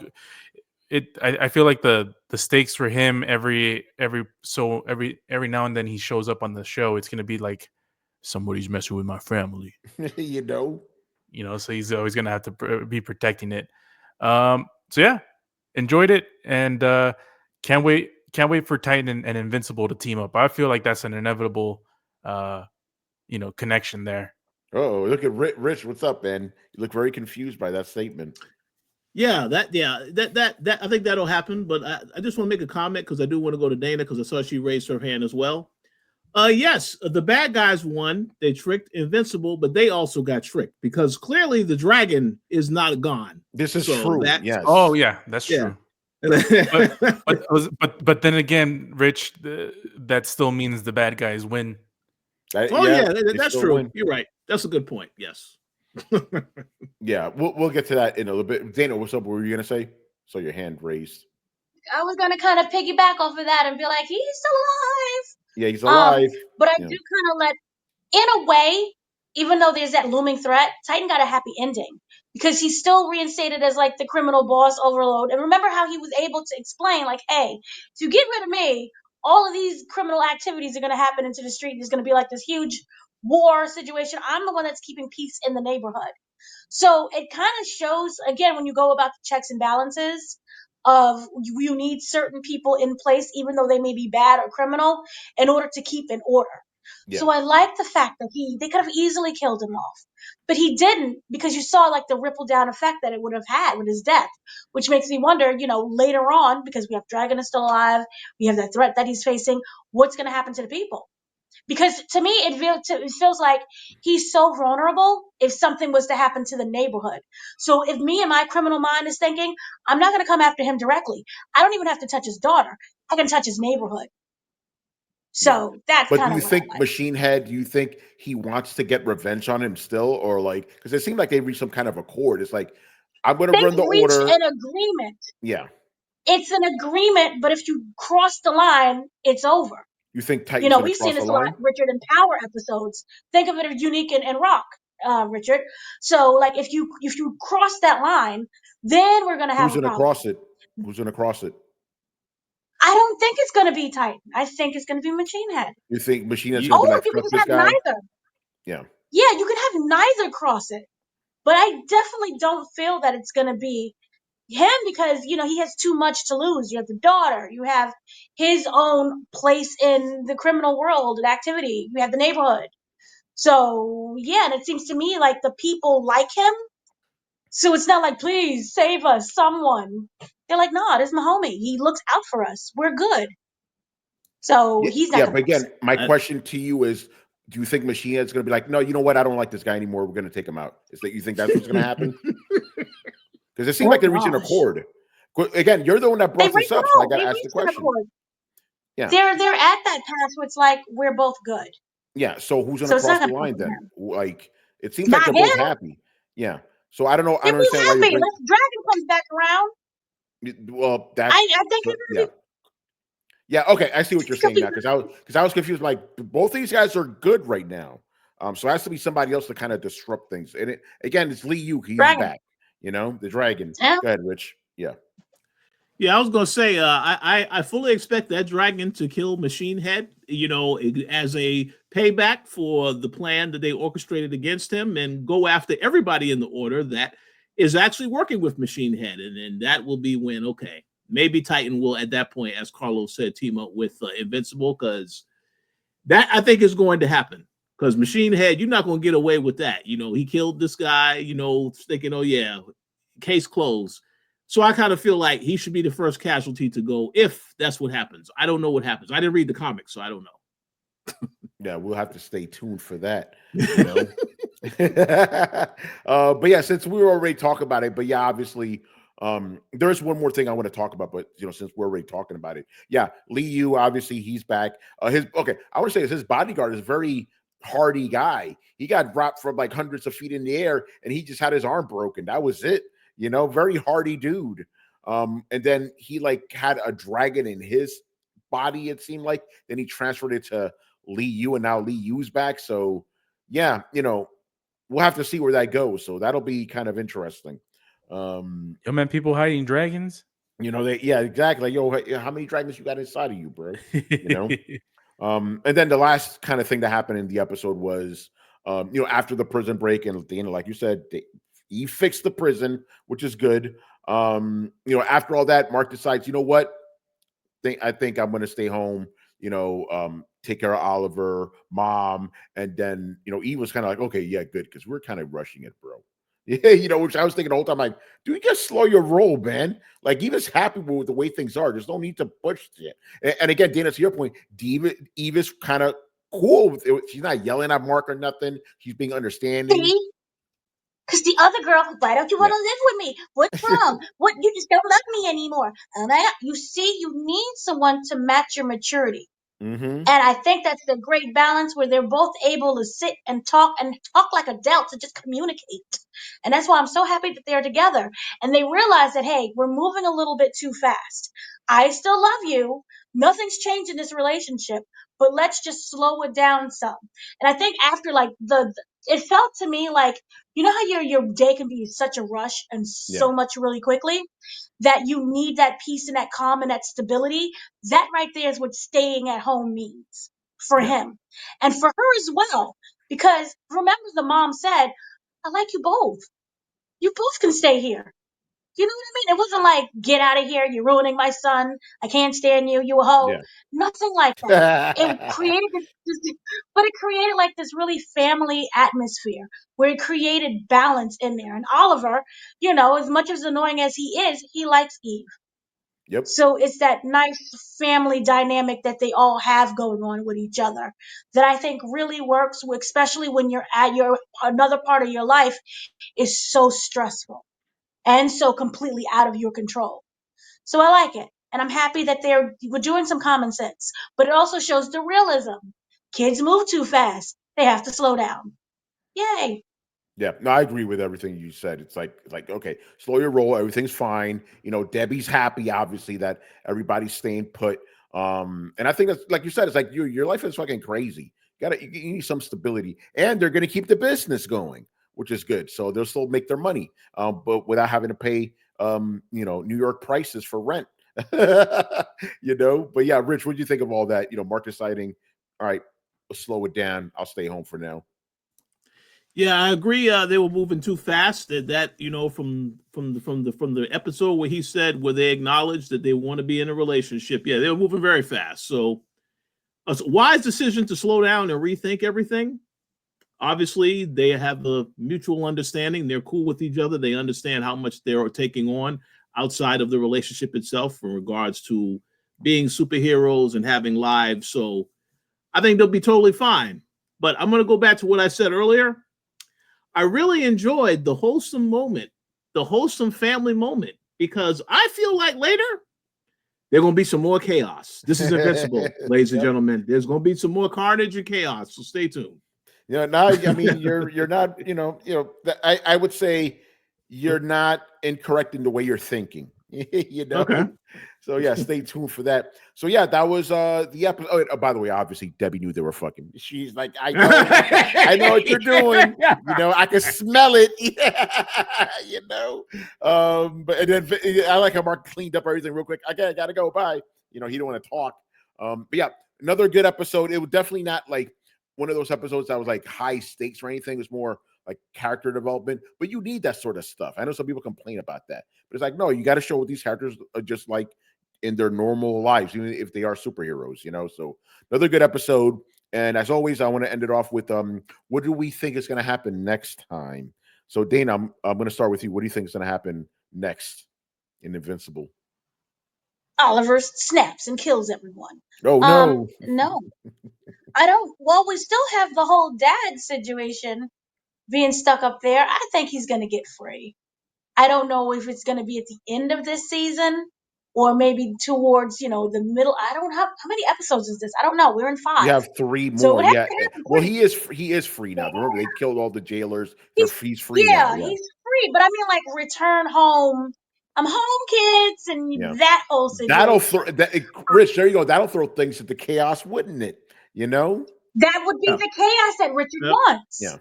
I feel like the stakes for him every now and then he shows up on the show, it's gonna be like somebody's messing with my family. So he's always gonna have to be protecting it. So yeah, enjoyed it and can't wait can't wait for Titan and Invincible to team up. I feel like that's an inevitable, connection there. Oh, look at Rich. What's up, man? You look very confused by that statement. Yeah, that I think that'll happen. But I just want to make a comment because I do want to go to Dana because I saw she raised her hand as well. Yes, the bad guys won. They tricked Invincible, but they also got tricked because clearly the dragon is not gone. This is true. Yes. Oh yeah, that's true. but then again, Rich, that still means the bad guys win. That's true. Win. You're right. That's a good point. Yes. Yeah, we'll get to that in a little bit. Dana, what's up? What were you gonna say? So your hand raised. I was gonna kind of piggyback off of that and be like, he's alive. Yeah, he's alive. But I do kind of let, in a way, even though there's that looming threat, Titan got a happy ending because he's still reinstated as like the criminal boss overload. And remember how he was able to explain, like, hey, to get rid of me, all of these criminal activities are going to happen into the street. There's going to be like this huge war situation. I'm the one that's keeping peace in the neighborhood. So it kind of shows, again, when you go about the checks and balances of you need certain people in place, even though they may be bad or criminal, in order to keep an order. Yeah. So I like the fact that they could have easily killed him off, but he didn't, because you saw like the ripple down effect that it would have had with his death, which makes me wonder, later on, because we have Dragon is still alive, we have that threat that he's facing, what's going to happen to the people? Because to me, it feels like he's so vulnerable if something was to happen to the neighborhood. So if me and my criminal mind is thinking, I'm not going to come after him directly. I don't even have to touch his daughter. I can touch his neighborhood. So that's kind of. But do you think Machine Head, do you think he wants to get revenge on him still? Or like, because it seemed like they reached some kind of accord. It's like, I'm going to run the order. An agreement. Yeah. It's an agreement, but if you cross the line, it's over. You think Titan's we've seen this a lot, Richard, in Power episodes. Think of it as Unique and Rock, Richard. So, like, if you cross that line, then we're gonna have. Who's gonna cross it? Who's gonna cross it? I don't think it's gonna be Titan. I think it's gonna be Machine Head. You think Machine Head's gonna be like, fuck this guy? Neither. Yeah. Yeah, you can have neither cross it, but I definitely don't feel that it's gonna be him because he has too much to lose. You have the daughter, you have his own place in the criminal world and activity, you have the neighborhood. So yeah, and it seems to me like the people like him, so it's not like, please save us, someone. They're like, nah, this is my homie, he looks out for us, we're good. So he's not. Yeah, but again, my question to you is, do you think Machine Head's gonna be like, no, you know what, I don't like this guy anymore, we're gonna take him out? Is that, you think that's what's gonna happen? Because it seems like they're reaching an accord. Again, you're the one that brought this up, so I got to ask the question. Yeah, they're at that path where it's like we're both good. Yeah, so who's going to cross the line then? Like, it seems like they're both happy. Yeah, so I don't know. I don't understand why you bring... Dragon comes back around. Well, that's I think yeah. Okay, I see what you're saying now because I was confused. Like, both these guys are good right now, so it has to be somebody else to kind of disrupt things. And it's Liu. He's back. The dragon. Yeah. Go ahead, Rich. Yeah. Yeah, I was gonna say, I fully expect that dragon to kill Machine Head, as a payback for the plan that they orchestrated against him, and go after everybody in the order that is actually working with Machine Head, and then that will be when, okay, maybe Titan will at that point, as Carlos said, team up with Invincible, because that I think is going to happen. Because Machine Head, you're not going to get away with that. He killed this guy, thinking, oh, yeah, case closed. So I kind of feel like he should be the first casualty to go if that's what happens. I don't know what happens. I didn't read the comics, so I don't know. Yeah, we'll have to stay tuned for that. But yeah, since we were already talking about it, but yeah, obviously, there's one more thing I want to talk about, but since we're already talking about it, yeah, Liu, obviously he's back. I want to say his bodyguard is very hardy guy. He got dropped from like hundreds of feet in the air and he just had his arm broken. That was it. Very hardy dude. And then he like had a dragon in his body, it seemed like. Then he transferred it to Liu, and now Liu's back. So yeah, we'll have to see where that goes. So that'll be kind of interesting. Man, people hiding dragons. Yeah, exactly. Like, how many dragons you got inside of you, bro? And then the last kind of thing that happened in the episode was, after the prison break, and at the end, like you said, he fixed the prison, which is good. After all that, Mark decides, you know what? think I'm gonna stay home, take care of Oliver, mom, and then Eve was kind of like, okay, yeah, good, because we're kind of rushing it, bro. Yeah, which I was thinking the whole time, like, do you just slow your roll, man? Like, Eve is happy with the way things are. There's no need to push it. And again, Dana, to your point, Eve is kind of cool with it. She's not yelling at Mark or nothing. She's being understanding. See? Because the other girl, why don't you want to live with me? What's wrong? What, you just don't love me anymore. You see, you need someone to match your maturity. Mm-hmm. And I think that's the great balance where they're both able to sit and talk like adults and just communicate. And that's why I'm so happy that they're together. And they realize that, hey, we're moving a little bit too fast. I still love you. Nothing's changed in this relationship, but let's just slow it down some. And I think after like it felt to me like, you know how your day can be such a rush and so much really quickly that you need that peace and that calm and that stability. That right there is what staying at home means for him and for her as well. Because remember, the mom said, I like you both. You both can stay here. You know what I mean? It wasn't like, get out of here. You're ruining my son. I can't stand you. You a hoe. Yeah. Nothing like that. It created but it created like this really family atmosphere where it created balance in there. And Oliver, as much as annoying as he is, he likes Eve. Yep. So it's that nice family dynamic that they all have going on with each other that I think really works, especially when you're at another part of your life is so stressful and so completely out of your control. So I like it. And I'm happy that we're doing some common sense, but it also shows the realism. Kids move too fast. They have to slow down. Yay. Yeah, no, I agree with everything you said. It's like okay, slow your roll. Everything's fine. Debbie's happy, obviously, that everybody's staying put. And I think that's like you said. It's like your life is fucking crazy. You need some stability, and they're going to keep the business going, which is good. So they'll still make their money, but without having to pay, New York prices for rent. But yeah, Rich, what do you think of all that? Mark deciding, all right, let's slow it down. I'll stay home for now. Yeah, I agree. They were moving too fast. That from the episode where he said where they acknowledged that they want to be in a relationship. Yeah, they were moving very fast. So a wise decision to slow down and rethink everything. Obviously, they have a mutual understanding. They're cool with each other. They understand how much they're taking on outside of the relationship itself in regards to being superheroes and having lives. So I think they'll be totally fine. But I'm going to go back to what I said earlier. I really enjoyed the wholesome moment, the wholesome family moment, because I feel like later there's going to be some more chaos. This is Invincible, ladies and gentlemen. There's going to be some more carnage and chaos, so stay tuned. Now, I mean, you're not, I would say you're not incorrect in the way you're thinking, Okay. So yeah, stay tuned for that. So yeah, that was the episode. Oh, by the way, obviously Debbie knew they were fucking. She's like, I know what you're doing. I can smell it. But and then I like how Mark cleaned up everything real quick. I gotta go. Bye. He don't want to talk. But yeah, another good episode. It was definitely not like one of those episodes that was like high stakes or anything. It was more like character development, but you need that sort of stuff. I know some people complain about that, but it's like, no, you got to show what these characters are just like in their normal lives, even if they are superheroes, So another good episode. And as always, I want to end it off with what do we think is going to happen next time? So Dana, I'm going to start with you. What do you think is going to happen next in Invincible? Oliver snaps and kills everyone. Oh no. No. I don't. Well, we still have the whole dad situation being stuck up there. I think he's going to get free. I don't know if it's going to be at the end of this season or maybe towards, the middle. I don't have how many episodes is this? I don't know. We're in 5. You have 3 more. So Yeah. Well, he is free now. Remember, they killed all the jailers. He's free now. Yeah, he's free. But I mean, like, return home. I'm home, kids, and that whole situation. That'll throw Rich. There you go. That'll throw things at the chaos, wouldn't it? That would be the chaos that Richard wants. Yeah.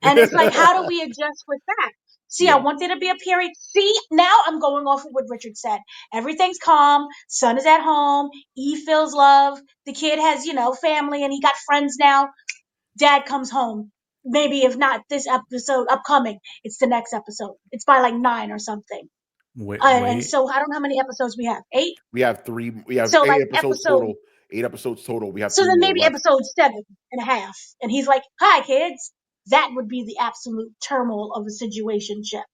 And it's like, how do we adjust with that? See, I want there to be a period. See, now I'm going off of what Richard said. Everything's calm. Son is at home. Eve feels love. The kid has, family, and he got friends now. Dad comes home. Maybe if not this episode upcoming, it's the next episode. It's by like 9 or something. And Wait. so I don't know how many episodes we have. 8. We have 3. We have So 8 like episodes episode. total. 8 episodes total. We have So 3 then more maybe left. episode 7.5, and he's like, "Hi, kids." That would be the absolute turmoil of a situationship.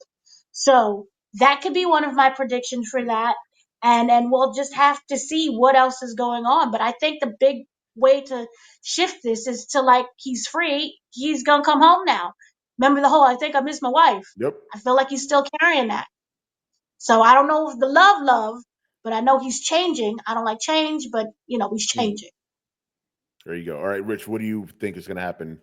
So that could be one of my predictions for that, and we'll just have to see what else is going on. But I think the big way to shift this is to, like, he's free. He's gonna come home now. Remember the whole "I think I miss my wife." Yep. I feel like he's still carrying that. So I don't know if the love, but I know he's changing. I don't like change, but he's changing. There you go. All right, Rich, what do you think is going to happen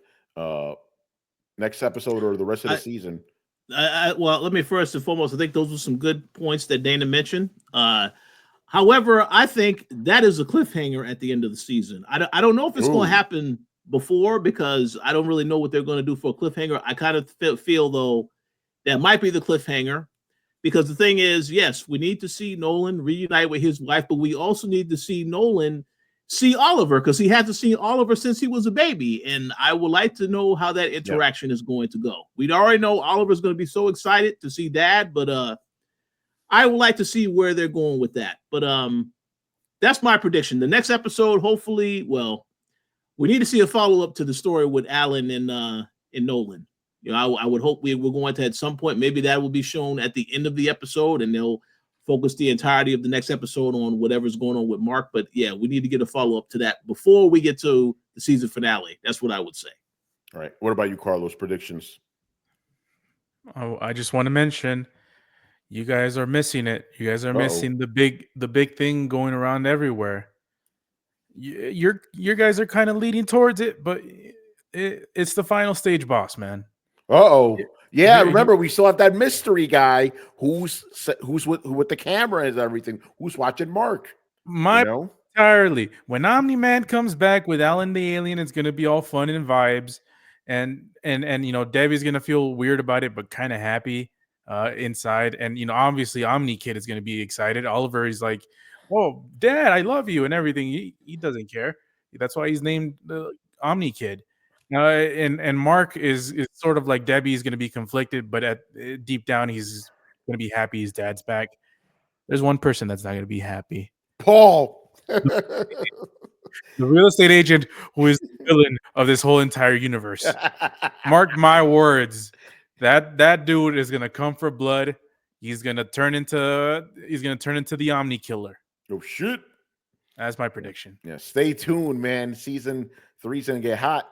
next episode or the rest of the season? Well, let me first and foremost, I think those were some good points that Dana mentioned. However, I think that is a cliffhanger at the end of the season. I don't know if it's going to happen before, because I don't really know what they're going to do for a cliffhanger. I kind of feel, though, that might be the cliffhanger, because the thing is, yes, we need to see Nolan reunite with his wife, but we also need to see Nolan see Oliver, because he hasn't seen Oliver since he was a baby. And I would like to know how that interaction is going to go. We'd already know Oliver's going to be so excited to see Dad, but I would like to see where they're going with that. But that's my prediction. The next episode, hopefully, well, we need to see a follow-up to the story with Alan and Nolan. I would hope we're going to, at some point, maybe that will be shown at the end of the episode, and they'll focus the entirety of the next episode on whatever's going on with Mark. But yeah, we need to get a follow-up to that before we get to the season finale. That's what I would say. All right. What about you, Carlos? Predictions? Oh, I just want to mention, you guys are missing it. You guys are missing the big thing going around everywhere. You guys are kind of leading towards it, but it's the final stage boss, man. Yeah, remember we saw that mystery guy who's with the camera and everything, who's watching Mark. Entirely. When Omni-Man comes back with Alan the alien, it's gonna be all fun and vibes, and Debbie's gonna feel weird about it, but kind of happy inside. And obviously Omni Kid is gonna be excited. Oliver is like, "Oh, Dad, I love you," and everything. He doesn't care. That's why he's named Omni Kid. And Mark is sort of like Debbie is going to be conflicted, but deep down he's going to be happy his dad's back. There's one person that's not going to be happy. Paul, the real estate agent who is the villain of this whole entire universe. Mark my words, that dude is going to come for blood. He's going to turn into the Omni Killer. Oh shit! That's my prediction. Yeah, stay tuned, man. Season 3's going to get hot.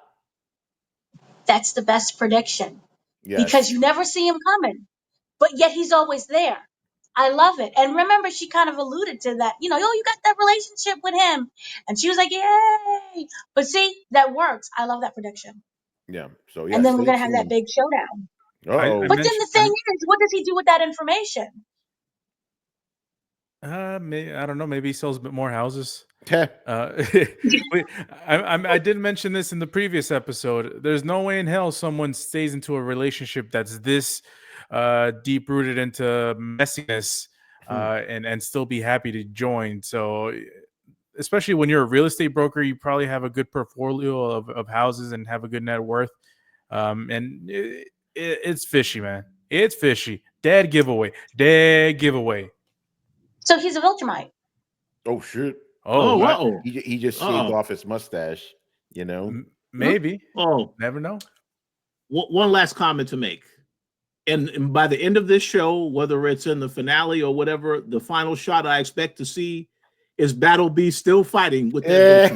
That's the best prediction. Yes. Because you never see him coming, but yet he's always there. I love it. And remember, she kind of alluded to that, you got that relationship with him. And she was like, yay. But see, that works. I love that prediction. Yeah. So, yeah. And then we're going to have that big showdown. But then the thing is, what does he do with that information? I don't know. Maybe he sells a bit more houses. I did mention this in the previous episode. There's no way in hell someone stays into a relationship that's this deep rooted into messiness and still be happy to join. So, especially when you're a real estate broker, you probably have a good portfolio of houses and have a good net worth. And it's fishy, man. It's fishy. Dad giveaway. So he's a Viltrumite. Oh shit! Wow! He just shaved off his mustache. Maybe. Oh, never know. One last comment to make, and by the end of this show, whether it's in the finale or whatever, the final shot I expect to see is Battle Beast still fighting with that.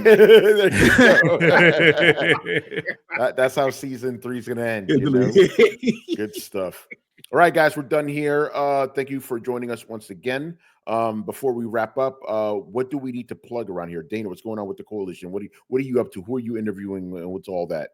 That's how season 3 is going to end. Good stuff. All right, guys, we're done here. Thank you for joining us once again. Before we wrap up, what do we need to plug around here? Dana, what's going on with the Koalition? What are you up to? Who are you interviewing? And what's all that?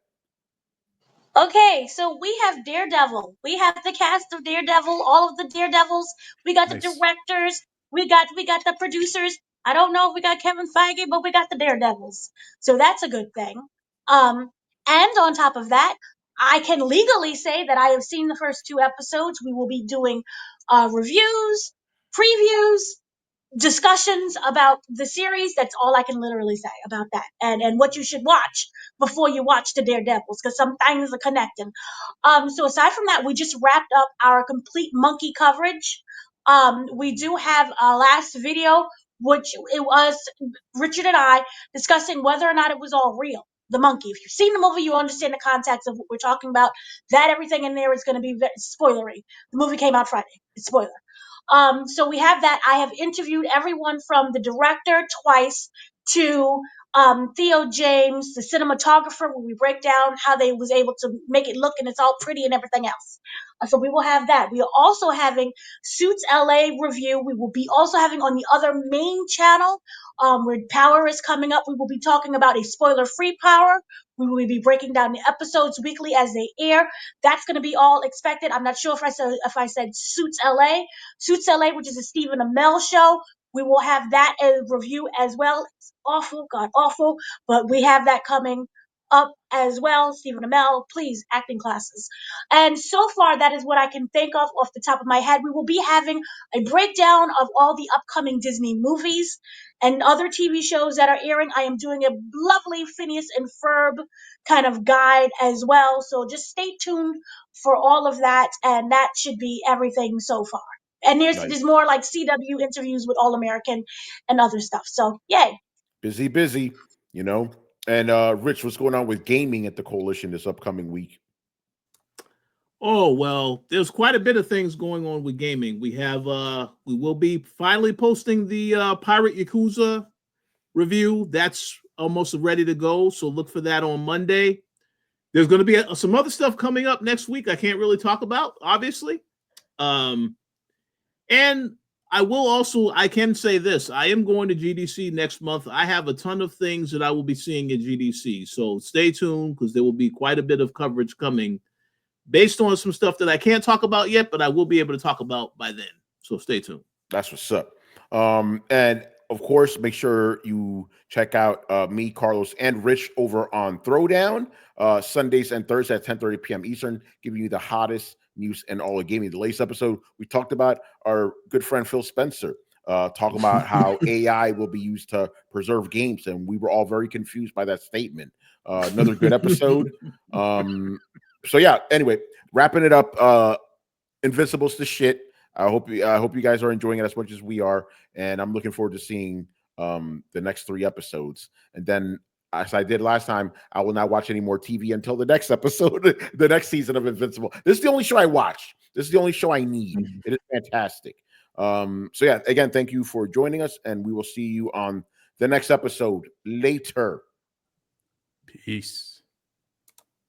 Okay, so we have Daredevil. We have the cast of Daredevil, all of the Daredevils. We got the directors. We got the producers. I don't know if we got Kevin Feige, but we got the Daredevils. So that's a good thing. And on top of that, I can legally say that I have seen the first 2 episodes. We will be doing reviews, previews, discussions about the series. That's all I can literally say about that, and what you should watch before you watch the Daredevils, because some things are connecting. So aside from that, we just wrapped up our complete monkey coverage We do have a last video, which it was Richard and I discussing whether or not it was all real. The monkey. If you've seen the movie, you understand the context of what we're talking about. That everything in there is going to be spoilery. The movie came out Friday. It's spoiler. So we have that. I have interviewed everyone from the director twice to Theo James, the cinematographer, where we break down how they was able to make it look and it's all pretty and everything else. So we will have that. We are also having Suits LA review. We will be also having on the other main channel where Power is coming up. We will be talking about a spoiler-free Power. We will be breaking down the episodes weekly as they air. That's going to be all expected. I'm not sure if I said Suits LA. Suits LA, which is a Stephen Amell show. We will have that as review as well. It's awful, god awful, but we have that coming up as well. Stephen Amell, please, acting classes. And so far, that is what I can think of off the top of my head. We will be having a breakdown of all the upcoming Disney movies and other TV shows that are airing. I am doing a lovely Phineas and Ferb kind of guide as well. So just stay tuned for all of that. And that should be everything so far. And there's more like CW interviews with All American and other stuff. So yay. Busy, you know. And Rich, what's going on with gaming at the Koalition this upcoming week? Oh, well, there's quite a bit of things going on with gaming. We will be finally posting the Pirate Yakuza review. That's almost ready to go, so look for that on Monday. There's going to be some other stuff coming up next week I can't really talk about, obviously. And I can say this, I am going to GDC next month. I have a ton of things that I will be seeing at GDC, so stay tuned because there will be quite a bit of coverage coming based on some stuff that I can't talk about yet, but I will be able to talk about by then. So stay tuned. That's what's up. And of course, make sure you check out me, Carlos, and Rich over on Throwdown, Sundays and Thursdays at 10:30 p.m. Eastern, giving you the hottest news and all of gaming. The latest episode, we talked about our good friend Phil Spencer, talking about how AI will be used to preserve games, and we were all very confused by that statement. Another good episode. So yeah, anyway, wrapping it up, Invincible's the shit. I hope you guys are enjoying it as much as we are, and I'm looking forward to seeing the next 3 episodes. And then, as I did last time, I will not watch any more TV until the next episode, the next season of Invincible. This is the only show I watch. This is the only show I need. It is fantastic. So yeah, again, thank you for joining us, and we will see you on the next episode later. Peace.